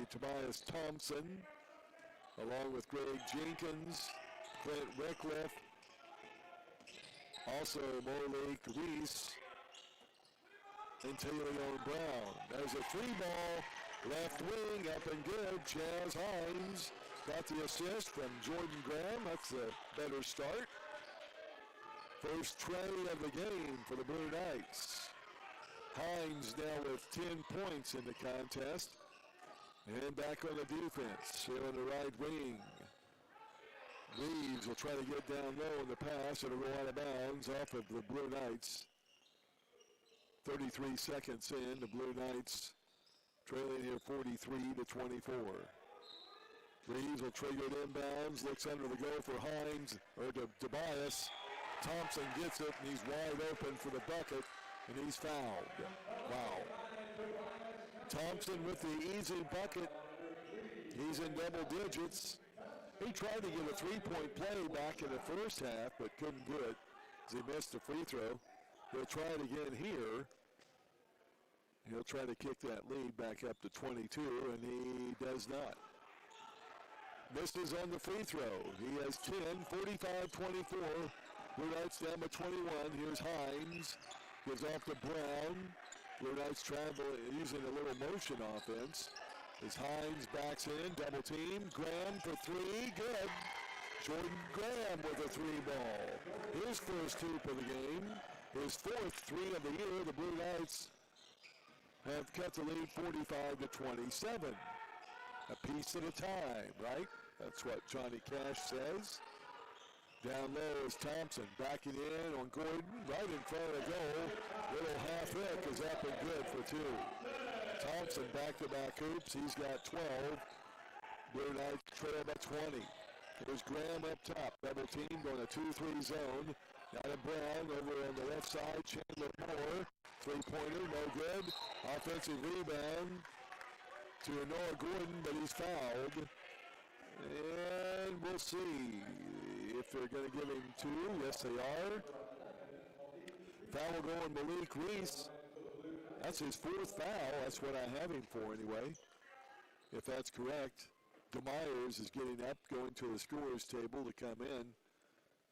Tobias Thompson, along with Greg Jenkins, Clint Wycliffe, also Malik Reese, and Taylor Brown. There's a 3-ball left wing up and good. Chaz Hines got the assist from Jordan Graham. That's a better start. First tray of the game for the Blue Knights. Hines now with 10 points in the contest. And back on the defense, here on the right wing. Reeves will try to get down low in the pass. It'll go out of bounds off of the Blue Knights. 33 seconds in, the Blue Knights trailing here 43-24. Reeves will trigger it inbounds, looks under the goal for Hines, or to Tobias. Thompson gets it, and he's wide open for the bucket, and he's fouled. Wow. Thompson with the easy bucket. He's in double digits. He tried to get a three-point play back in the first half, but couldn't do it as he missed a free throw. He'll try it again here. He'll try to kick that lead back up to 22, and he does not. Misses on the free throw. He has 10, 45-24. Blue Knights down by 21. Here's Hines. Gives off to Brown. Blue Knights travel using a little motion offense. As Hines backs in, double team. Graham for three, good. Jordan Graham with a 3-ball. His first hoop of the game. His fourth three of the year. The Blue Knights have cut the lead 45-27. A piece at a time, right? That's what Johnny Cash says. Down low is Thompson, backing in on Gordon, right in front of the goal. Little half hook is up and good for two. Thompson back-to-back hoops, he's got 12. Blue Knights trail by 20. There's Graham up top, double team going a 2-3 zone. Now to Brown over on the left side, Chandler Moore. Three-pointer, no good. Offensive rebound to Noah Gordon, but he's fouled. And we'll see if they're going to give him two. Yes, they are. Foul going Malik Reese. That's his fourth foul. That's what I have him for anyway, if that's correct. DeMyers is getting up, going to the scorer's table to come in.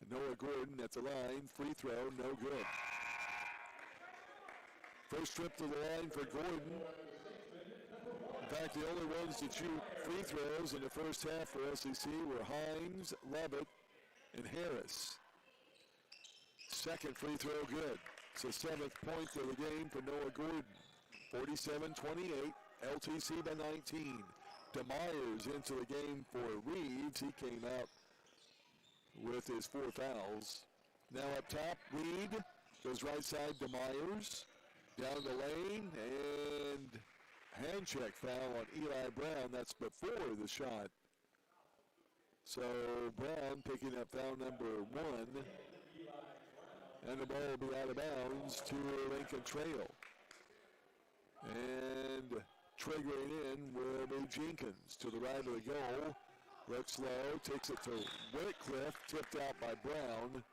And Noah Gordon at the line. Free throw, no good. First trip to the line for Gordon. In fact, the only ones to shoot free throws in the first half for OCC were Hines, Levitt, and Harris. Second free throw good. It's the seventh point of the game for Noah Gordon. 47-28, LTC by 19. DeMyers into the game for Reeves. He came out with his 4 fouls. Now up top, Reed goes right side DeMyers. Down the lane, and hand check foul on Eli Brown. That's before the shot. So Brown picking up foul number 1. And the ball will be out of bounds to Lincoln Trail. And triggering in will be Jenkins to the right of the goal. Looks low, takes it to Wycliffe, tipped out by Brown.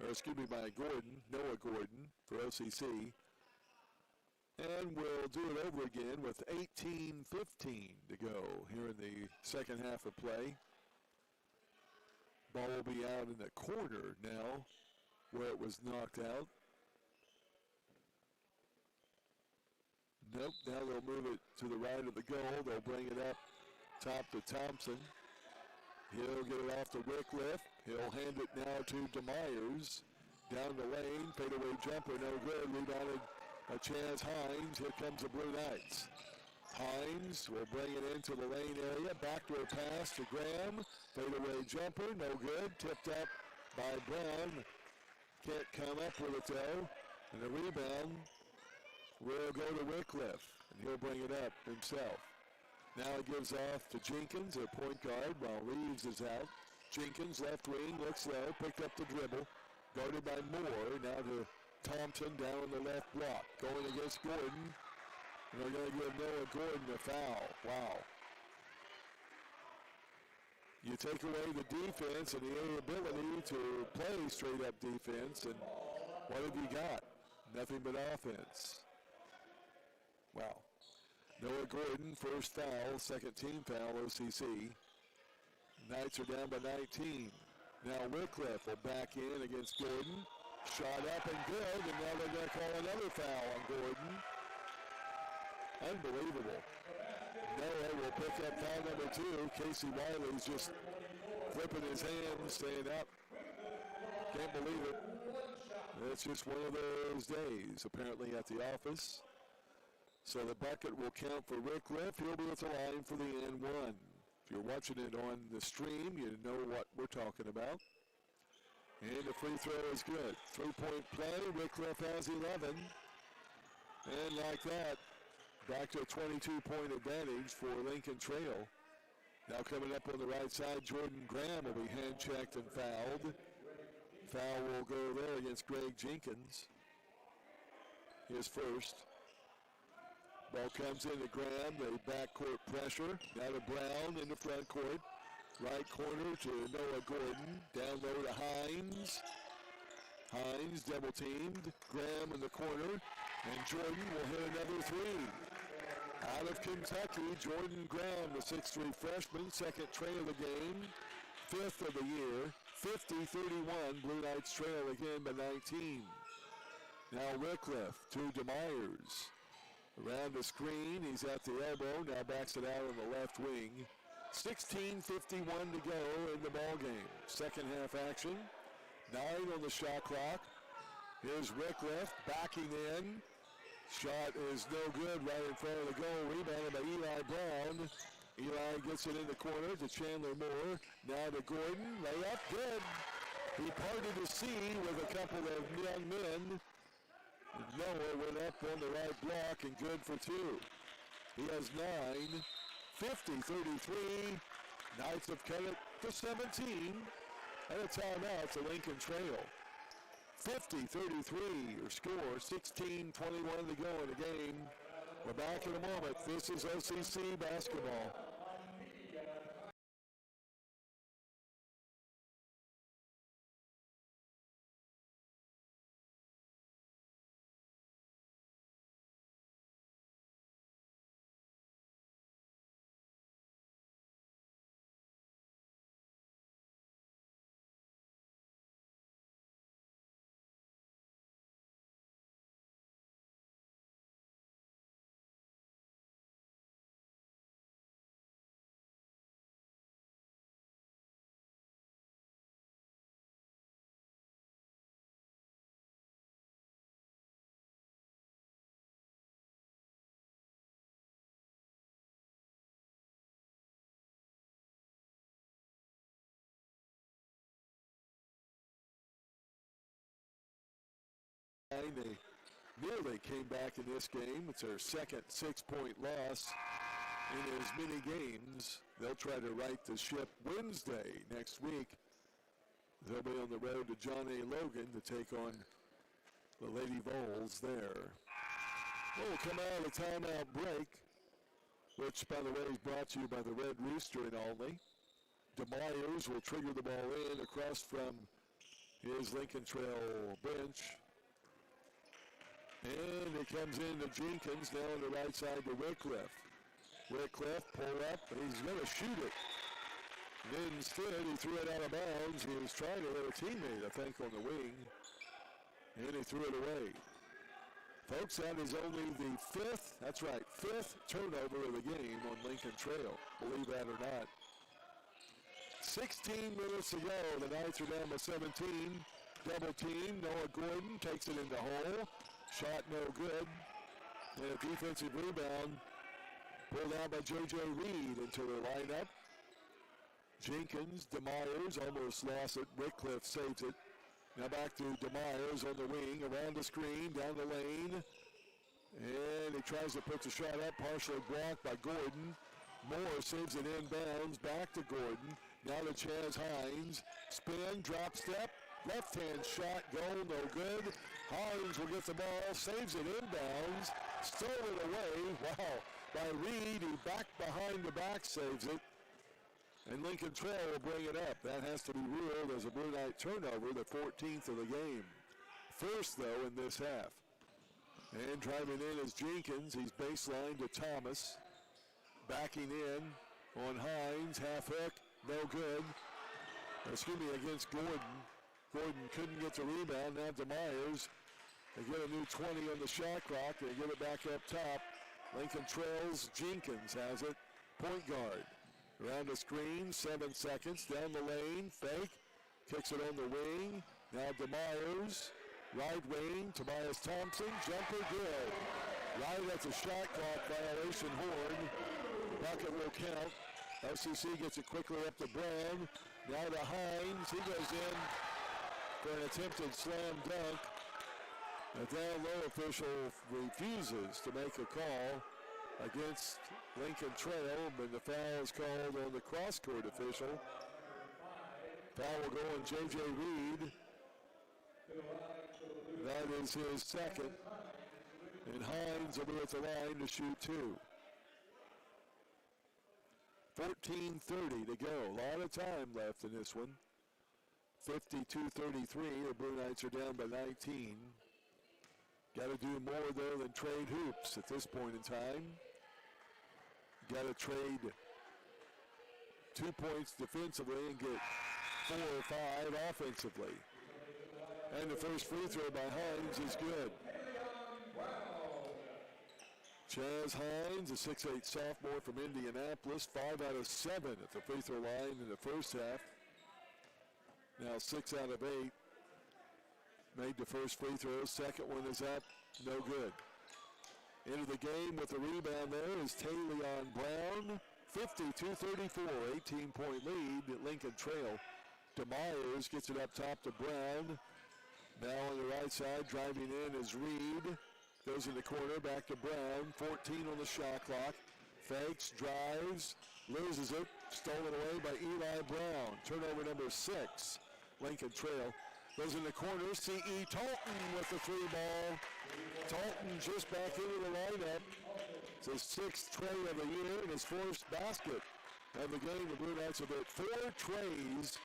Or excuse me, by Gordon, Noah Gordon for OCC. And we'll do it over again with 18:15 to go here in the second half of play. Ball will be out in the corner now where it was knocked out. Nope, now they'll move it to the right of the goal. They'll bring it up top to Thompson. He'll get it off to Wycliffe. He'll hand it now to DeMyers. Down the lane, fadeaway jumper, no good. Rebounded by Chaz Hines. Here comes the Blue Knights. Hines will bring it into the lane area. Backdoor pass to Graham. Fadeaway jumper, no good. Tipped up by Brown. Can't come up with it though. And the rebound will go to Wycliffe. And he'll bring it up himself. Now it gives off to Jenkins, their point guard, while Reeves is out. Jenkins, left wing, looks low, picked up the dribble. Guarded by Moore. Now to Thompson down on the left block. Going against Gordon. And they're going to give Noah Gordon a foul. Wow. You take away the defense and the ability to play straight-up defense, and what have you got? Nothing but offense. Wow. Noah Gordon, first foul, second team foul, OCC. Knights are down by 19. Now Wycliffe will back in against Gordon. Shot up and good, and now they're going to call another foul on Gordon. Unbelievable. Noah will pick up foul number 2. Casey Wiley's just flipping his hands, saying, up. Can't believe it. It's just one of those days, apparently, at the office. So the bucket will count for Wycliffe. He'll be at the line for the N1. If you're watching it on the stream, you know what we're talking about. And the free throw is good. 3-point play. Wycliffe has 11. And like that, back to a 22-point advantage for Lincoln Trail. Now coming up on the right side, Jordan Graham will be hand-checked and fouled. Foul will go there against Greg Jenkins. His first. Ball comes into Graham, the backcourt pressure. Now to Brown in the front court. Right corner to Noah Gordon. Down low to Hines. Hines double teamed. Graham in the corner. And Jordan will hit another three. Out of Kentucky, Jordan Graham, the 6'3 freshman, second tray of the game, fifth of the year. 50-31, Blue Knights trail again by 19. Now Wycliffe to DeMyers. Around the screen, he's at the elbow, now backs it out on the left wing. 16:51 to go in the ball game. Second half action. 9 on the shot clock. Here's Wycliffe backing in. Shot is no good right in front of the goal. Rebounded by Eli Brown. Eli gets it in the corner to Chandler Moore. Now to Gordon. Layup, good. He parted the sea with a couple of young men. Noah went up on the right block and good for 2. He has 9. 50-33. Knights have cut it to 17. And a timeout to Lincoln Trail. 50-33 your score. 16:21 to go in the game. We're back in a moment. This is OCC basketball. They nearly came back in this game. It's their second 6-point loss in as many games. They'll try to right the ship Wednesday next week. They'll be on the road to John A. Logan to take on the Lady Vols there. We'll come out of the timeout break, which, by the way, is brought to you by the Red Rooster in Olney. DeMyers will trigger the ball in across from his Lincoln Trail bench. And it comes into Jenkins, now on the right side to Wycliffe. Wycliffe pull up, but he's going to shoot it. And instead, he threw it out of bounds. He was trying to hit a teammate, I think, on the wing. And he threw it away. Folks, that is only the fifth turnover of the game on Lincoln Trail. Believe that or not. 16 minutes to go. The Knights are down by 17. Double team. Noah Gordon takes it in the hole. Shot no good. And a defensive rebound pulled out by J.J. Reed into the lineup. Jenkins, DeMyers almost lost it. Wycliffe saves it. Now back to DeMyers on the wing, around the screen, down the lane. And he tries to put the shot up, partially blocked by Gordon. Moore saves it inbounds, back to Gordon. Now to Chaz Hines. Spin, drop step, left-hand shot, goal, no good. Hines will get the ball, saves it inbounds, stole it away. Wow, by Reed, who back behind the back saves it. And Lincoln Trail will bring it up. That has to be ruled as a Blue Knight turnover, the 14th of the game. First, though, in this half. And driving in is Jenkins. He's baseline to Thomas. Backing in on Hines. Half hook. No good. Excuse me, against Gordon. Gordon couldn't get the rebound. Now to Myers. They get a new 20 on the shot clock. They get it back up top. Lincoln trails. Jenkins has it. Point guard. Around the screen. 7 seconds. Down the lane. Fake. Kicks it on the wing. Now to Myers. Right wing. Tobias Thompson. Jumper good. Right at the shot clock violation horn. Bucket will count. OCC gets it quickly up to Brown. Now to Hines. He goes in for an attempted slam dunk. The down low official refuses to make a call against Lincoln Trail, but the foul is called on the cross-court official. Foul will go on J.J. Reed. That is his second. And Hines will be at the line to shoot two. 14:30 to go. A lot of time left in this one. 52-33. The Blue Knights are down by 19. Got to do more, though, than trade hoops at this point in time. Got to trade 2 points defensively and get 4 or 5 offensively. And the first free throw by Hines is good. Chaz Hines, a 6'8 sophomore from Indianapolis, 5 out of 7 at the free throw line in the first half. Now 6 out of 8. Made the first free throw. Second one is up. No good. Into the game with the rebound there is Taylon Brown. 52-34, 18-point lead at Lincoln Trail. DeMyers gets it up top to Brown. Now on the right side, driving in is Reed. Goes in the corner, back to Brown. 14 on the shot clock. Fakes, drives, loses it. Stolen away by Eli Brown. Turnover number 6. Lincoln Trail. Goes in the corner. C.E. Talton with the free ball. Talton just back into the lineup. It's his 6th tray of the year and his 4th basket of the game. The Blue Knights have hit 4 trays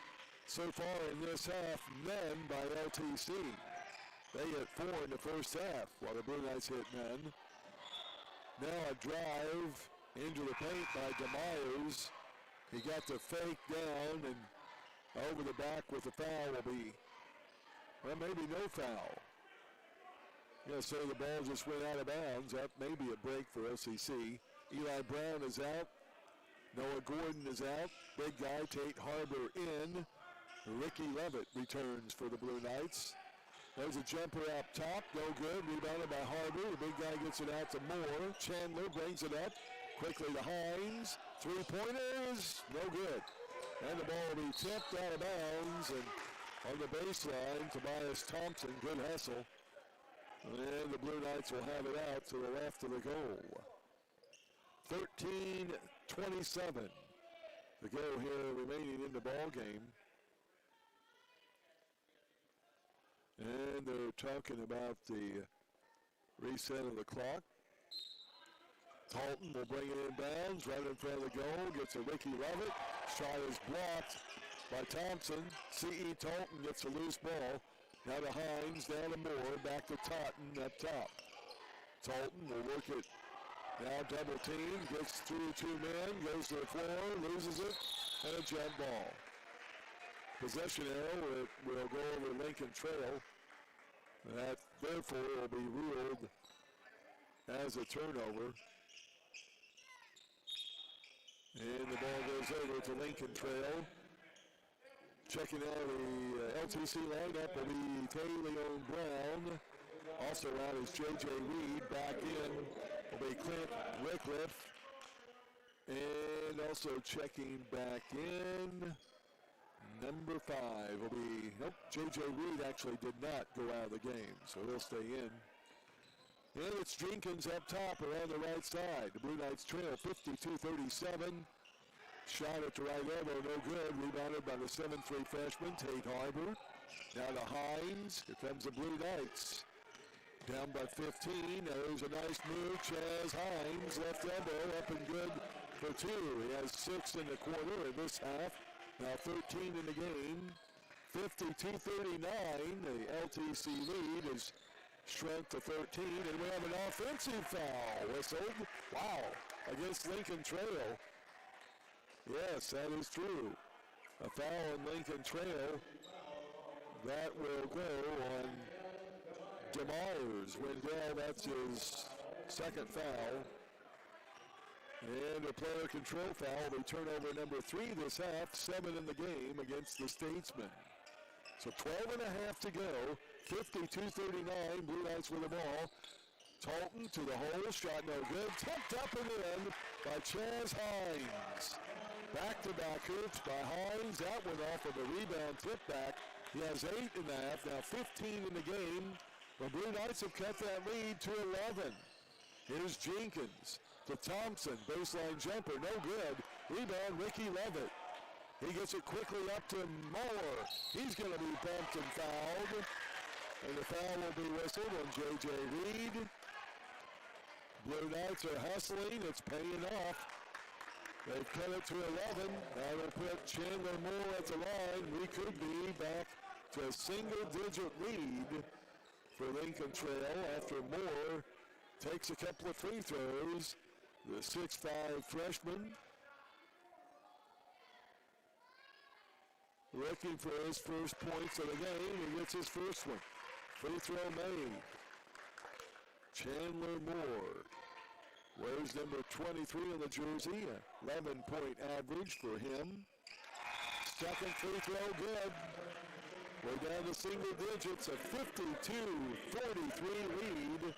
so far in this half, none by LTC. They hit 4 in the first half, while the Blue Knights hit none. Now a drive into the paint by DeMyers. He got the fake down, and over the back with the foul will be, well, maybe no foul. I'm going to say the ball just went out of bounds. That may be a break for OCC. Eli Brown is out. Noah Gordon is out. Big guy, Tate Harbor in. Ricky Levitt returns for the Blue Knights. There's a jumper up top, no good. Rebounded by Harbor. The big guy gets it out to Moore. Chandler brings it up quickly to Hines. 3-pointers, no good. And the ball will be tipped out of bounds. And on the baseline, Tobias Thompson, good hustle. And the Blue Knights will have it out to the left of the goal. 13-27 to go here remaining in the ball game. And they're talking about the reset of the clock. Talton will bring it in bounds right in front of the goal. Gets a Ricky Levitt. Shot is blocked by Thompson. C.E. Talton gets a loose ball. Now to Hines, down to Moore, back to Totten up top. Talton will work it. Now double team, gets through 2 men, goes to the floor, loses it, and a jump ball. Possession arrow will go over Lincoln Trail. That therefore will be ruled as a turnover. And the ball goes over to Lincoln Trail. Checking out the LTC lineup will be Taylon Brown. Also out is J.J. Reed. Back in will be Clint Wycliffe. And also checking back in, number 5 will be, nope, J.J. Reed actually did not go out of the game, so he'll stay in. And it's Jenkins up top around the right side. The Blue Knights trail 52-37. Shot at the right elbow, no good. Rebounded by the 7'3" freshman, Tate Harbor. Now to Hines. Here comes the Blue Knights. Down by 15. There's a nice move. Chaz Hines, left elbow, up and good for 2. He has 6 in the quarter in this half. Now 13 in the game. 52-39. The LTC lead is shrunk to 13, and we have an offensive foul whistled. Wow, against Lincoln Trail. Yes, that is true. A foul on Lincoln Trail. That will go on DeMyers. Wendell, that's his second foul. And a player control foul. They turnover number 3 this half, 7 in the game against the Statesmen. So 12 and a half to go, 52-39, Blue Knights with the ball. Talton to the hole, shot no good, tipped up and in by Chaz Hines. Back-to-back hoops by Hines, that went off of a rebound tip back. He has 8 and a half, now 15 in the game. The Blue Knights have cut that lead to 11. Here's Jenkins to Thompson, baseline jumper, no good. Rebound, Ricky Levitt. He gets it quickly up to Moore. He's going to be bumped and fouled. And the foul will be whistled on J.J. Reed. Blue Knights are hustling. It's paying off. They've cut it to 11. Now they'll put Chandler Moore at the line. We could be back to a single-digit lead for Lincoln Trail after Moore takes a couple of free throws. The 6'5 freshman looking for his first points of the game. He gets his first one. Free throw made. Chandler Moore wears number 23 on the jersey. 11-point average for him. Second free throw good. We're down to single digits. A 52-43 lead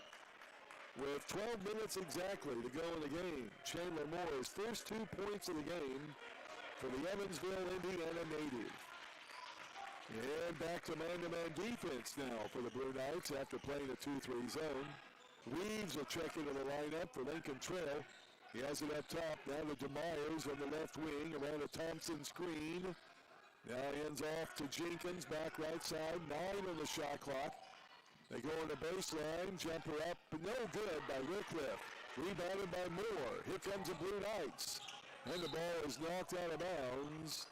with 12 minutes exactly to go in the game. Chandler Moore, his first 2 points of the game for the Evansville, Indiana native. And back to man-to-man defense now for the Blue Knights after playing a 2-3 zone. Reeves will check into the lineup for Lincoln Trail. He has it up top. Now to DeMyers on the left wing around a Thompson screen. Now ends off to Jenkins, back right side. 9 on the shot clock. They go on the baseline, jumper up, but no good by Wycliffe. Rebounded by Moore. Here comes the Blue Knights. And the ball is knocked out of bounds.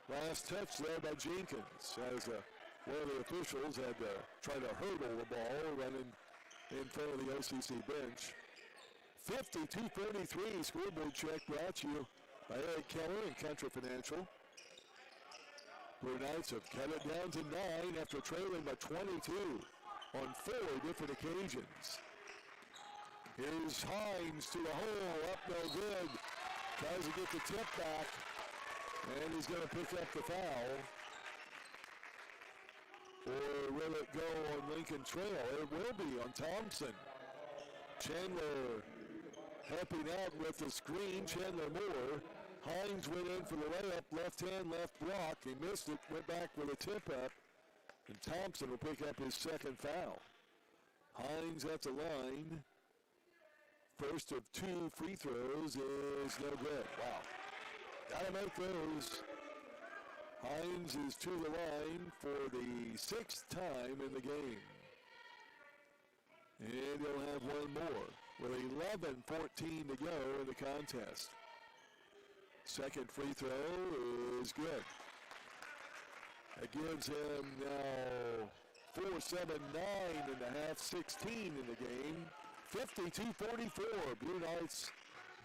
Last touch there by Jenkins, as one of the officials had to try to hurdle the ball running in front of the OCC bench. 52-43 scoreboard check brought to you by Eric Keller and Country Financial. Blue Knights have cut it down to 9 after trailing by 22 on 4 different occasions. Here's Hines to the hole, up no good. Tries to get the tip back, and he's going to pick up the foul. Or will it go on Lincoln Trail? It will be on Thompson. Chandler helping out with the screen. Chandler Moore. Hines went in for the layup, left hand, left block. He missed it, went back with a tip up. And Thompson will pick up his second foul. Hines at the line. First of 2 free throws is no good. Wow. Gotta make those. Hines is to the line for the 6th time in the game. And he'll have one more with 11:14 to go in the contest. Second free throw is good. That gives him now 4, 7, 9 and a half, 16 in the game. 52-44, Blue Knights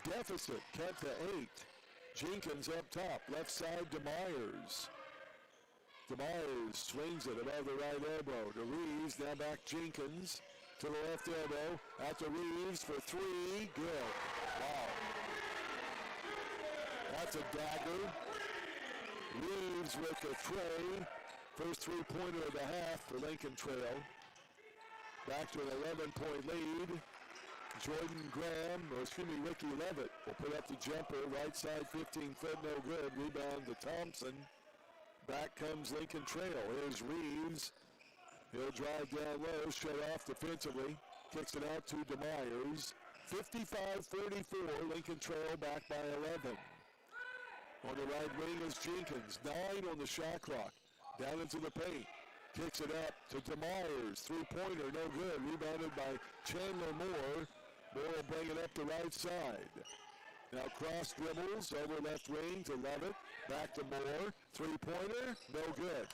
deficit cut to 8. Jenkins up top, left side to Myers. DeMyers swings it above the right elbow to Reeves, now back Jenkins to the left elbow, out to Reeves for 3, good. Wow. That's a dagger. Reeves with the tray. First 3-pointer of the half for Lincoln Trail. Back to an 11-point lead. Jordan Graham, Ricky Levitt will put up the jumper. Right side, 15-foot, no good. Rebound to Thompson. Back comes Lincoln Trail. Here's Reeves. He'll drive down low, shut off defensively. Kicks it out to DeMyers. 55-44, Lincoln Trail back by 11. On the right wing is Jenkins. 9 on the shot clock. Down into the paint. Kicks it up to DeMyers. 3-pointer, no good. Rebounded by Chandler Moore. Moore will bring it up the right side. Now cross dribbles over left wing to Levitt. Back to Moore. 3-pointer, no good.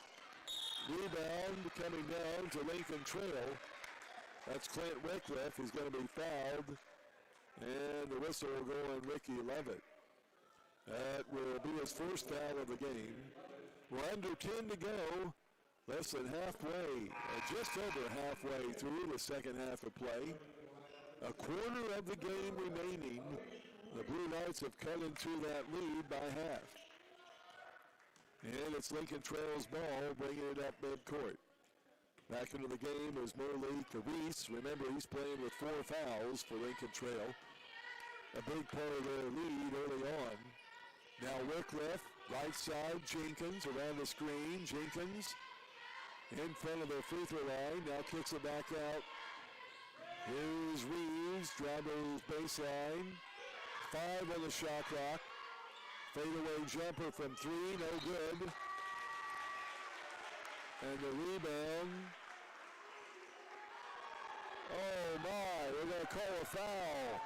Rebound coming down to Lincoln Trail. That's Clint Wycliffe. He's going to be fouled. And the whistle will go on Ricky Levitt. That will be his first foul of the game. We're under 10 to go. Less than halfway, just over halfway through the second half of play. A quarter of the game remaining. The Blue Knights have cut into that lead by half. And it's Lincoln Trail's ball, bringing it up midcourt. Back into the game is Malik Reese. Remember, he's playing with 4 fouls for Lincoln Trail. A big part of their lead early on. Now Wycliffe, right side, Jenkins around the screen. Jenkins in front of the free throw line, now kicks it back out. Here's Reeves, dribbles baseline. 5 on the shot clock. Fadeaway jumper from 3, no good. And the rebound. Oh my, we're going to call a foul.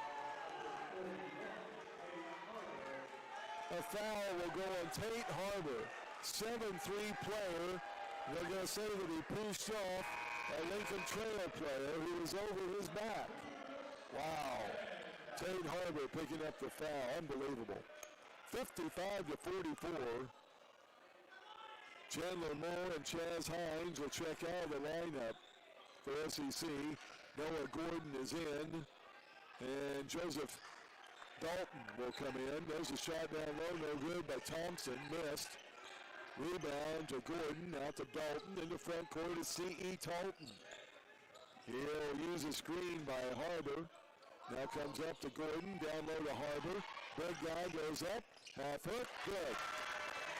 A foul will go on Tate Harbor, 7'3" player. They're going to say that he pushed off a Lincoln Trail player who was over his back. Wow. Tate Harbor picking up the foul. Unbelievable. 55-44. Chandler Moore and Chaz Hines will check out of the lineup for OCC. Noah Gordon is in. And Joseph Dalton will come in. There's a shot down low, no good by Thompson. Missed. Rebound to Gordon, out to Dalton. In the front court is C.E. Dalton. He'll use a screen by Harbor. Now comes up to Gordon, down low to Harbor. Big guy goes up, half hook, good.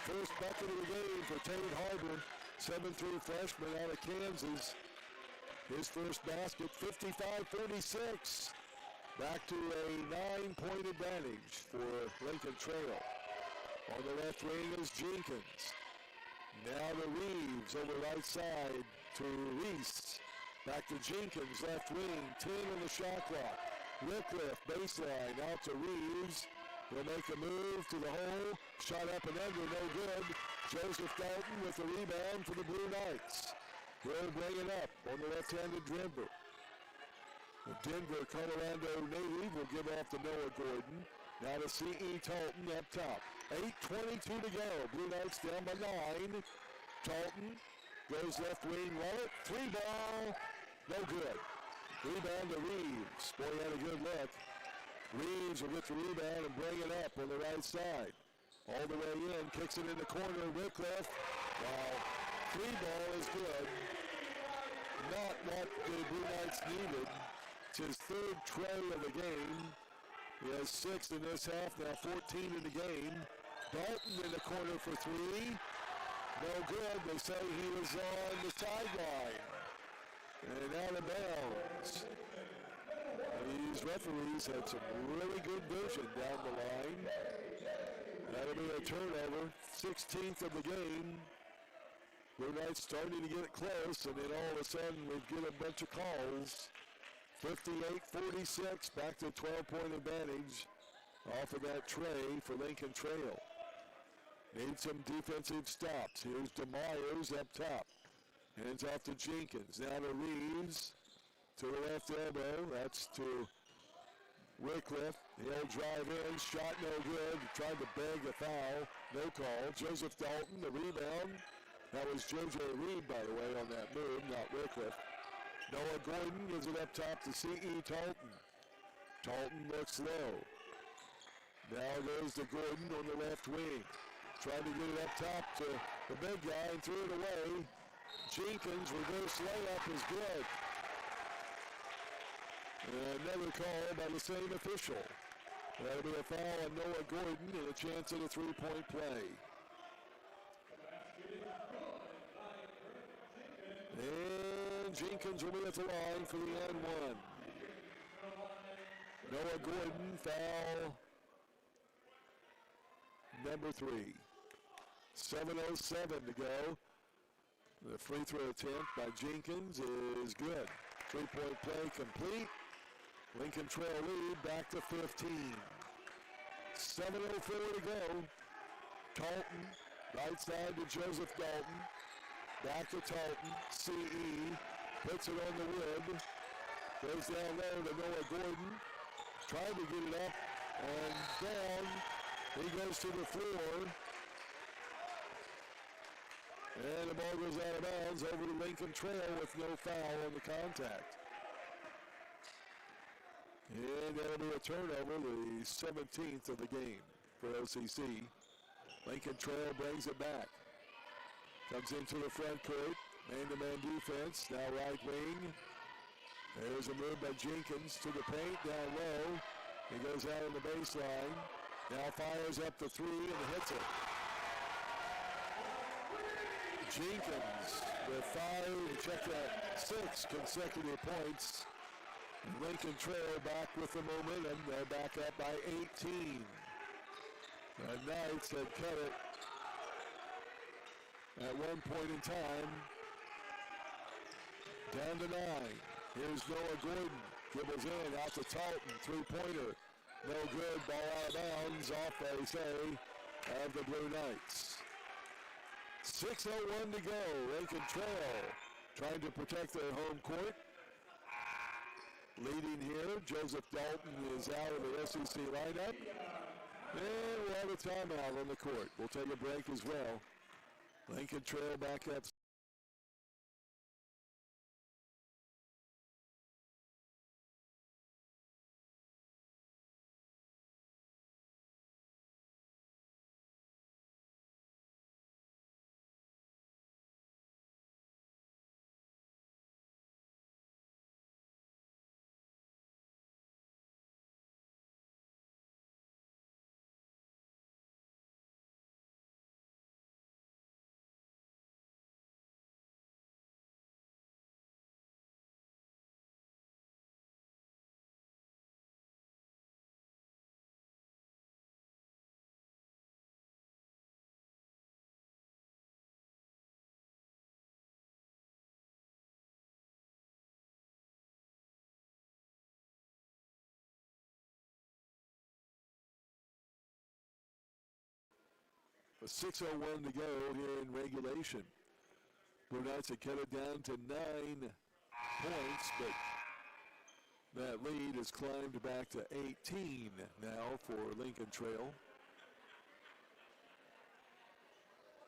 First bucket of the game for Tate Harbor, 7'3" freshman out of Kansas. His first basket, 55-46. Back to a 9-point advantage for Lincoln Trail. On the left wing is Jenkins. Now to Reeves over right side to Reese. Back to Jenkins, left wing, 10 on the shot clock. Wycliffe, baseline, out to Reeves. He'll make a move to the hole. Shot up and under, no good. Joseph Dalton with the rebound for the Blue Knights. He'll bring it up on the left-handed dribbler. The Denver Colorado native will give off to Noah Gordon. Now to C.E. Dalton up top. 8:22 to go. Blue Knights down by 9. Dalton goes left wing, right. 3-ball, no good. Rebound to Reeves. Boy, he had a good look. Reeves will get the rebound and bring it up on the right side. All the way in, kicks it in the corner. Wycliffe. Wow. 3-ball is good. Not what the Blue Knights needed. It's his 3rd tray of the game. He has 6 in this half, now 14 in the game. Dalton in the corner for 3. No good. They say he was on the sideline. And out of bounds. These referees had some really good vision down the line. That'll be a turnover. 16th of the game. Blue Knights starting to get close, and then all of a sudden we get a bunch of calls. 58-46, back to a 12-point advantage off of that tray for Lincoln Trail. Need some defensive stops. Here's DeMyers up top. Hands off to Jenkins. Now to Reeves. To the left elbow. That's to Wycliffe. He'll drive in. Shot no good. Tried to beg a foul. No call. Joseph Dalton, the rebound. That was J.J. Reed, by the way, on that move, not Wycliffe. Noah Gordon gives it up top to C.E. Dalton. Dalton looks low. Now goes to Gordon on the left wing. Tried to get it up top to the big guy and threw it away. Jenkins' reverse layup is good. And another call by the same official. That'll be a foul on Noah Gordon and a chance at a 3-point play. And Jenkins will be at the line for the and one. Noah Gordon, foul number 3. 7:07 to go. The free throw attempt by Jenkins is good. 3-point play complete. Lincoln Trail lead back to 15. 7:04 to go. Dalton, right side to Joseph Dalton. Back to Dalton. C.E. puts it on the wood. Goes down low to Noah Gordon. Trying to get it up and down. He goes to the floor. And the ball goes out of bounds over to Lincoln Trail with no foul on the contact. And that'll be a turnover, the 17th of the game for OCC. Lincoln Trail brings it back. Comes into the front court. Man-to-man defense. Now right wing. There's a move by Jenkins to the paint down low. He goes out on the baseline. Now fires up the three and hits it. Jenkins with 6 consecutive points. Lincoln Trail back with the momentum. They're back up by 18. The Knights had cut it at one point in time. Down to 9. Here's Noah Gordon. Dribbles in, out to Talton. Three-pointer. No good. Ball out of bounds. Off, they say, of the Blue Knights. 6:01 to go. Lincoln Trail trying to protect their home court. Leading here, Joseph Dalton is out of the OCC lineup. And we'll have a timeout on the court. We'll take a break as well. Lincoln Trail back up. A 6:01 to go here in regulation. Blue Knights have cut it down to 9 points, but that lead has climbed back to 18 now for Lincoln Trail.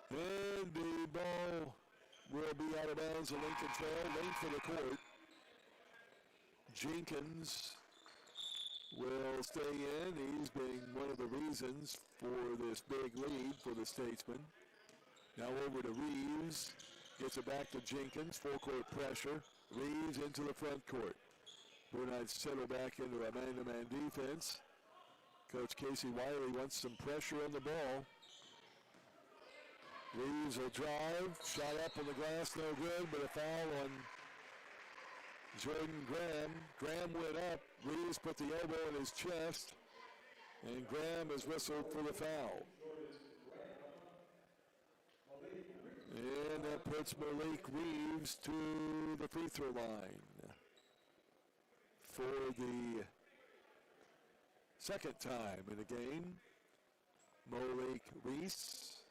And the ball will be out of bounds at Lincoln Trail. Late for the court. Jenkins will stay in. He's been one of the reasons for this big lead for the Statesmen. Now over to Reeves. Gets it back to Jenkins. Full court pressure. Reeves into the front court. Blue Knights settle back into a man-to-man defense. Coach Casey Wiley wants some pressure on the ball. Reeves will drive. Shot up on the glass, no good, but a foul on Jordan Graham. Graham went up. Reeves put the elbow in his chest, and Graham is whistled for the foul. And that puts Malik Reeves to the free throw line for the second time in the game. Malik Reese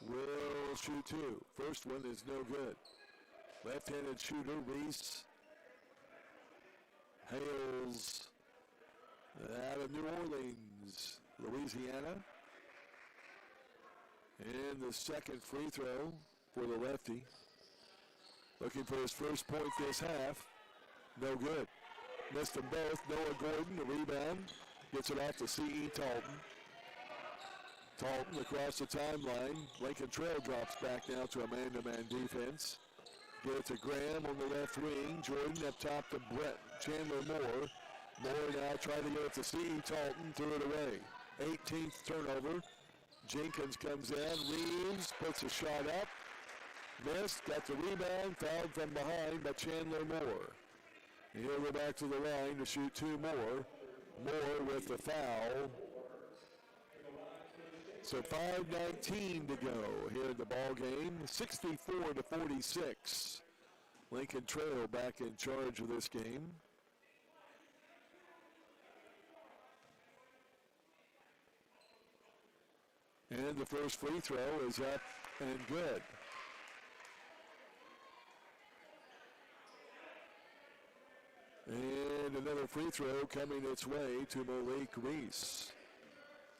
will shoot two. First one is no good. Left-handed shooter, Reese, hails out of New Orleans, Louisiana. And the second free throw for the lefty. Looking for his first point this half. No good. Missed them both. Noah Gordon, the rebound. Gets it off to C.E. Talton. Talton across the timeline. Lincoln Trail drops back now to a man-to-man defense. Get it to Graham on the left wing. Jordan up top to Brett Chandler Moore. Moore now trying to get it to C.E. Talton. Threw it away. 18th turnover. Jenkins comes in. Reeves puts a shot up. Missed. Got the rebound. Fouled from behind by Chandler Moore. And he'll go back to the line to shoot two more. Moore with the foul. So 5:19 to go here in the ball game. 64-46. Lincoln Trail back in charge of this game. And the first free throw is up and good. another free throw coming its way to Malik Reese.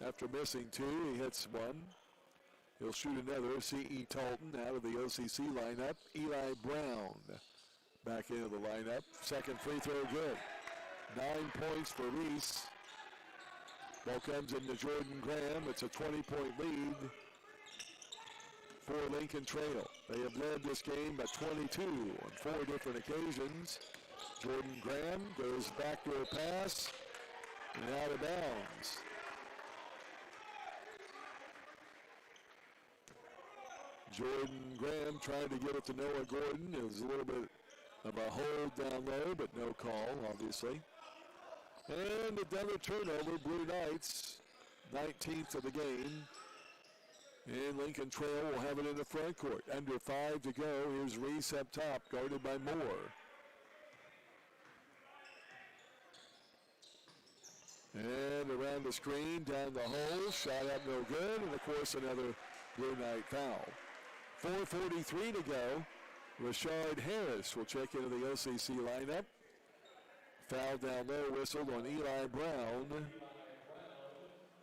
After missing two, he hits one. He'll shoot another. C.E. Talton out of the OCC lineup. Eli Brown back into the lineup. Second free throw good. 9 points for Reese. Ball comes into Jordan Graham. It's a 20-point lead for Lincoln Trail. They have led this game by 22 on 4 different occasions. Jordan Graham goes back to a pass and out of bounds. Jordan Graham trying to get it to Noah Gordon. It was a little bit of a hold down low, but no call, obviously. And another turnover, Blue Knights, 19th of the game. And Lincoln Trail will have it in the front court. Under 5 to go. Here's Reese up top, guarded by Moore. And around the screen, down the hole, shot up no good, and of course another Blue Knight foul. 4:43 to go. Rashard Harris will check into the OCC lineup. Foul down low, whistled on Eli Brown.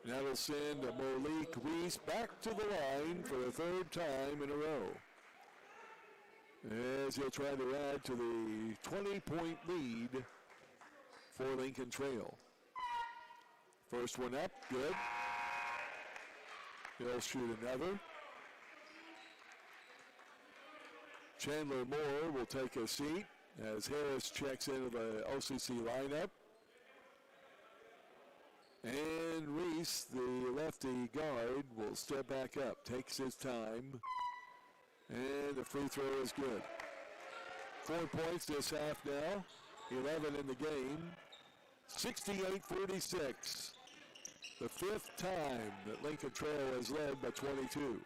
That'll send Malik Reese back to the line for the 3rd time in a row, as he'll try to add to the 20-point lead for Lincoln Trail. First one up, good. He'll shoot another. Chandler Moore will take a seat as Harris checks into the OCC lineup. And Reese, the lefty guard, will step back up, takes his time, and the free throw is good. 4 points this half now, 11 in the game, 68-46. The 5th time that Lincoln Trail has led by 22.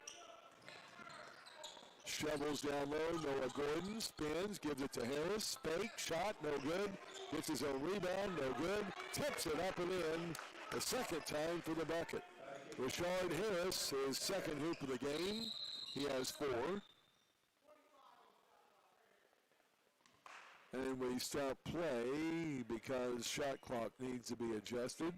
Shovels down low, Noah Gordon spins, gives it to Harris, fake, shot, no good, gets his own rebound, no good, tips it up and in, the 2nd time for the bucket. Rashard Harris, his 2nd hoop of the game, he has 4. And we stop play because shot clock needs to be adjusted.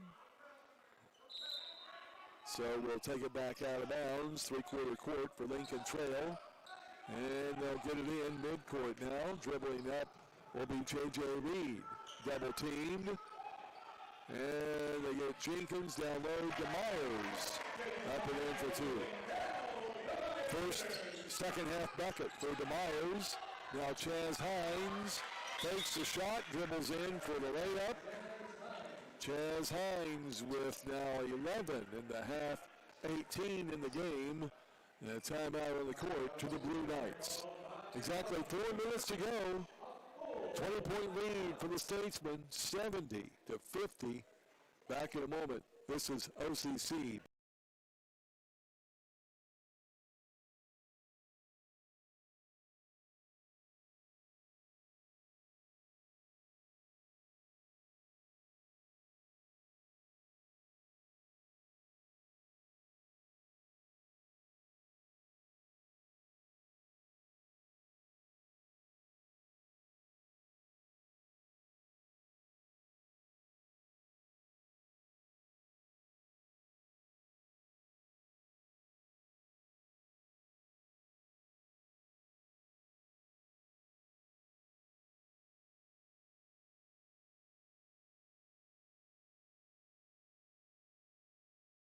So we'll take it back out of bounds, 3/4 court for Lincoln Trail. And they'll get it in midcourt now. Dribbling up will be J.J. Reed. Double teamed. And they get Jenkins down low to Myers. Up and in for 2. Second half bucket for DeMyers. Now Chaz Hines takes the shot, dribbles in for the layup. Chaz Hines with now 11 in the half, 18 in the game. And a timeout on the court to the Blue Knights. Exactly 4 minutes to go. 20-point lead for the Statesmen, 70-50. Back in a moment. This is OCC.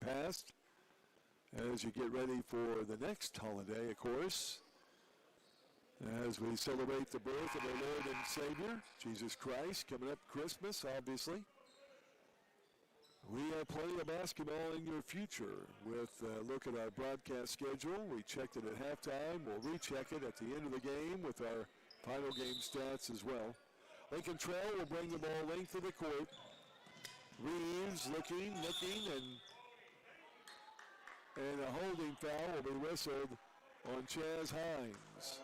Passed as you get ready for the next holiday, of course, as we celebrate the birth of our Lord and Savior, Jesus Christ, coming up Christmas, obviously. We have plenty of basketball in your future with a look at our broadcast schedule. We checked it at halftime. We'll recheck it at the end of the game with our final game stats as well. Lincoln Trail will bring the ball length of the court. Reeves looking, and a holding foul will be whistled on Chaz Hines.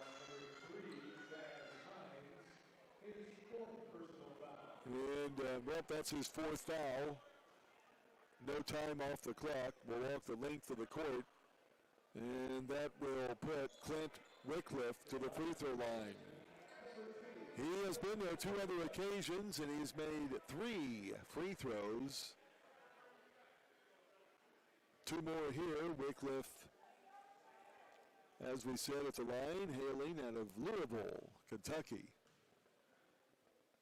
And, well, that's his 4th foul. No time off the clock. Will walk the length of the court. And that will put Clint Wycliffe to the free throw line. He has been there 2 other occasions, and he's made 3 free throws. 2 more here. Wycliffe, as we said, at the line, hailing out of Louisville, Kentucky.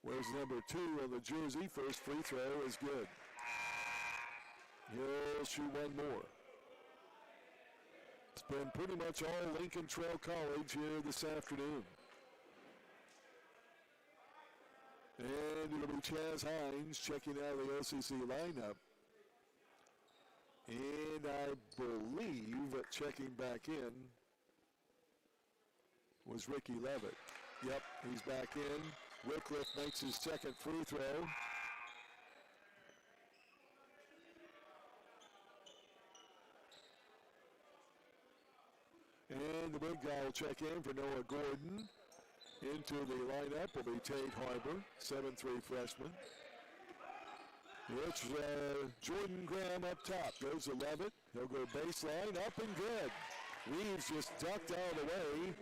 Where's number 2 on the jersey? First free throw is good. He'll shoot 1 more. It's been pretty much all Lincoln Trail College here this afternoon. And it'll be Chaz Hines checking out the OCC lineup. And I believe that checking back in was Ricky Levitt. Yep, he's back in. Wycliffe makes his second free throw. And the big guy will check in for Noah Gordon. Into the lineup will be Tate Harbor, 7'3" freshman. It's Jordan Graham up top. Goes to Levitt. He'll go baseline, up and good. Reeves just ducked out of the way.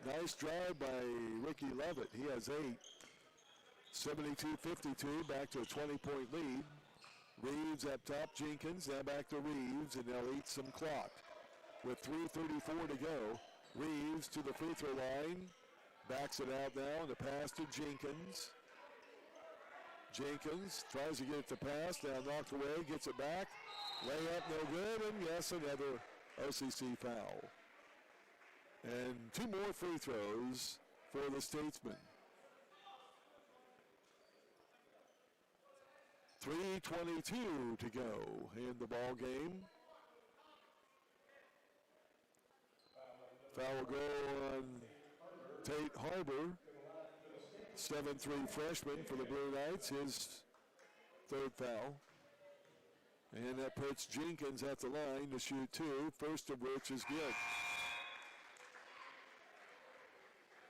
Nice drive by Ricky Levitt. He has 8. 72-52, back to a 20-point lead. Reeves up top, Jenkins, now back to Reeves, and they'll eat some clock. With 3:34 to go, Reeves to the free throw line. Backs it out now, and the pass to Jenkins. Jenkins tries to get it to pass, now knocked away, gets it back. Layup no good, and yes, another OCC foul. And 2 more free throws for the Statesmen. 3:22 to go in the ball game. Foul will go on Tate Harbor, 7'3" freshman for the Blue Knights, his 3rd foul. And that puts Jenkins at the line to shoot 2, first of which is good.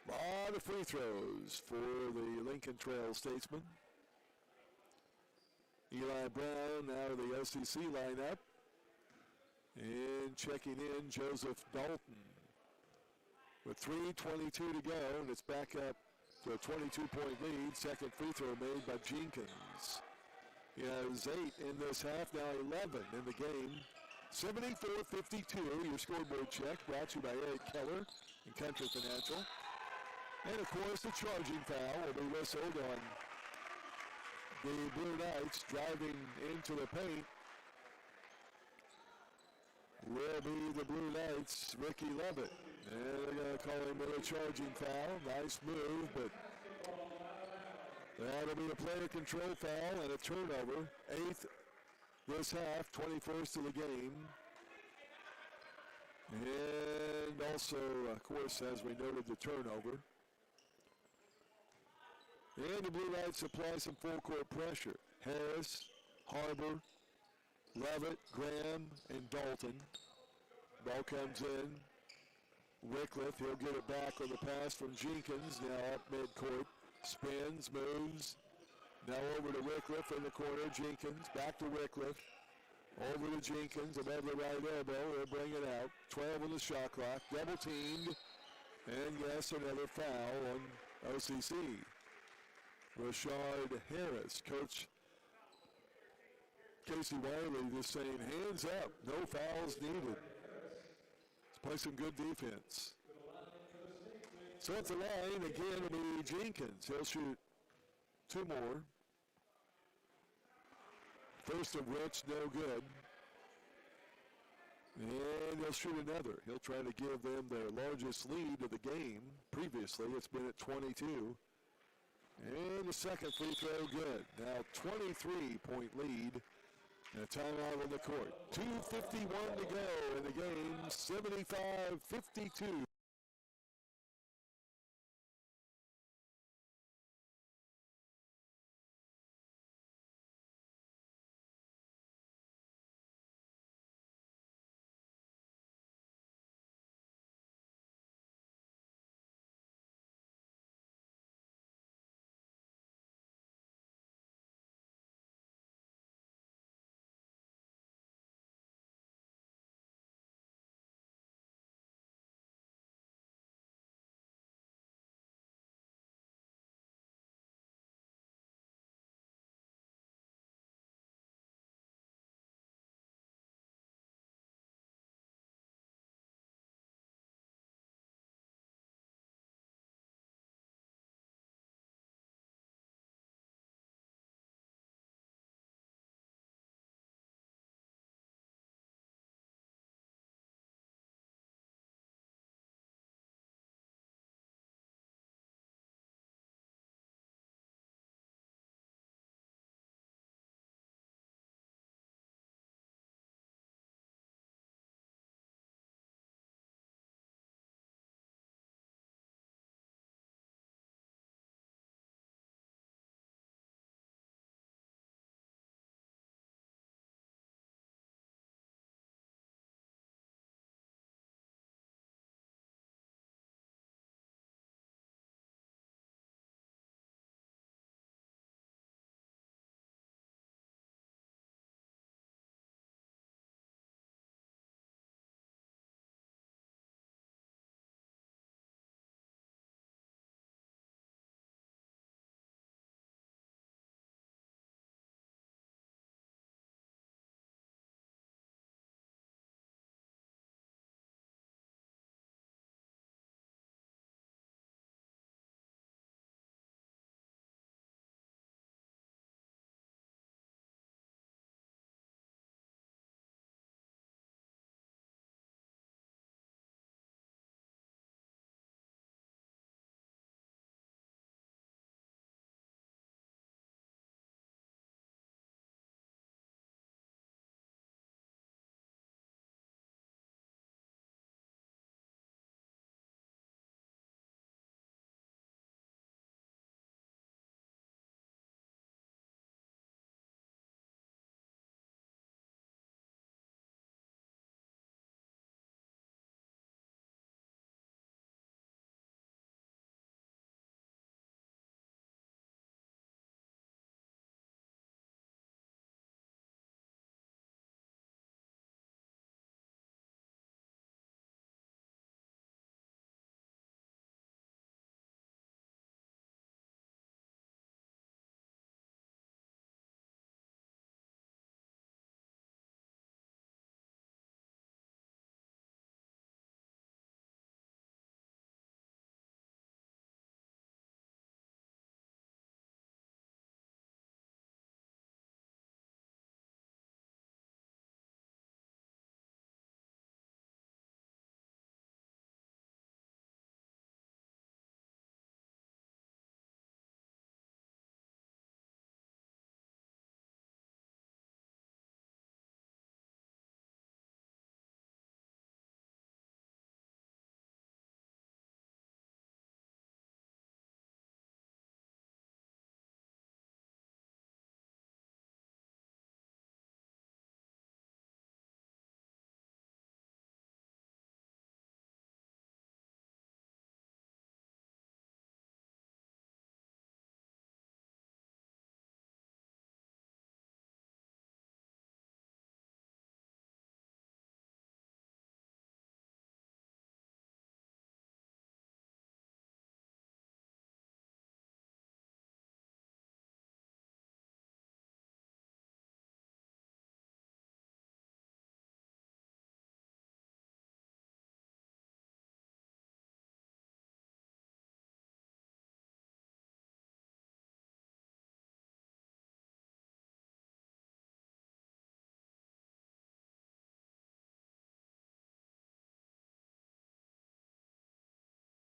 A lot of free throws for the Lincoln Trail Statesmen. Eli Brown out of the OCC lineup. And checking in, Joseph Dalton. With 3:22 to go, and it's back up to a 22-point lead. Second free throw made by Jenkins. He has 8 in this half, now 11 in the game. 74-52, your scoreboard check brought to you by Eric Keller and Country Financial. And of course, the charging foul will be whistled on the Blue Knights driving into the paint. Will be the Blue Knights, Ricky Levitt. And they're going to call him a charging foul. Nice move, but that'll be a player control foul and a turnover. 8th this half, 21st of the game. And also, of course, as we noted, the turnover. And the Blue Knights apply some full court pressure. Harris, Harbor, Levitt, Graham, and Dalton. Ball comes in. Wycliffe, he'll get it back on the pass from Jenkins, now up midcourt. Spins, moves. Now over to Wycliffe in the corner. Jenkins, back to Wycliffe. Over to Jenkins, above the right elbow. He'll bring it out. 12 on the shot clock. Double teamed. And yes, another foul on OCC. Rashard Harris, Coach Casey Wiley just saying, hands up, no fouls needed. Play some good defense. So at the line, again, it'll be Jenkins. He'll shoot 2 more. First of which, no good. And he'll shoot another. He'll try to give them their largest lead of the game. Previously, it's been at 22. And the second free throw, good. Now 23-point lead. And a timeout on the court. 2:51 to go in the game. 75-52.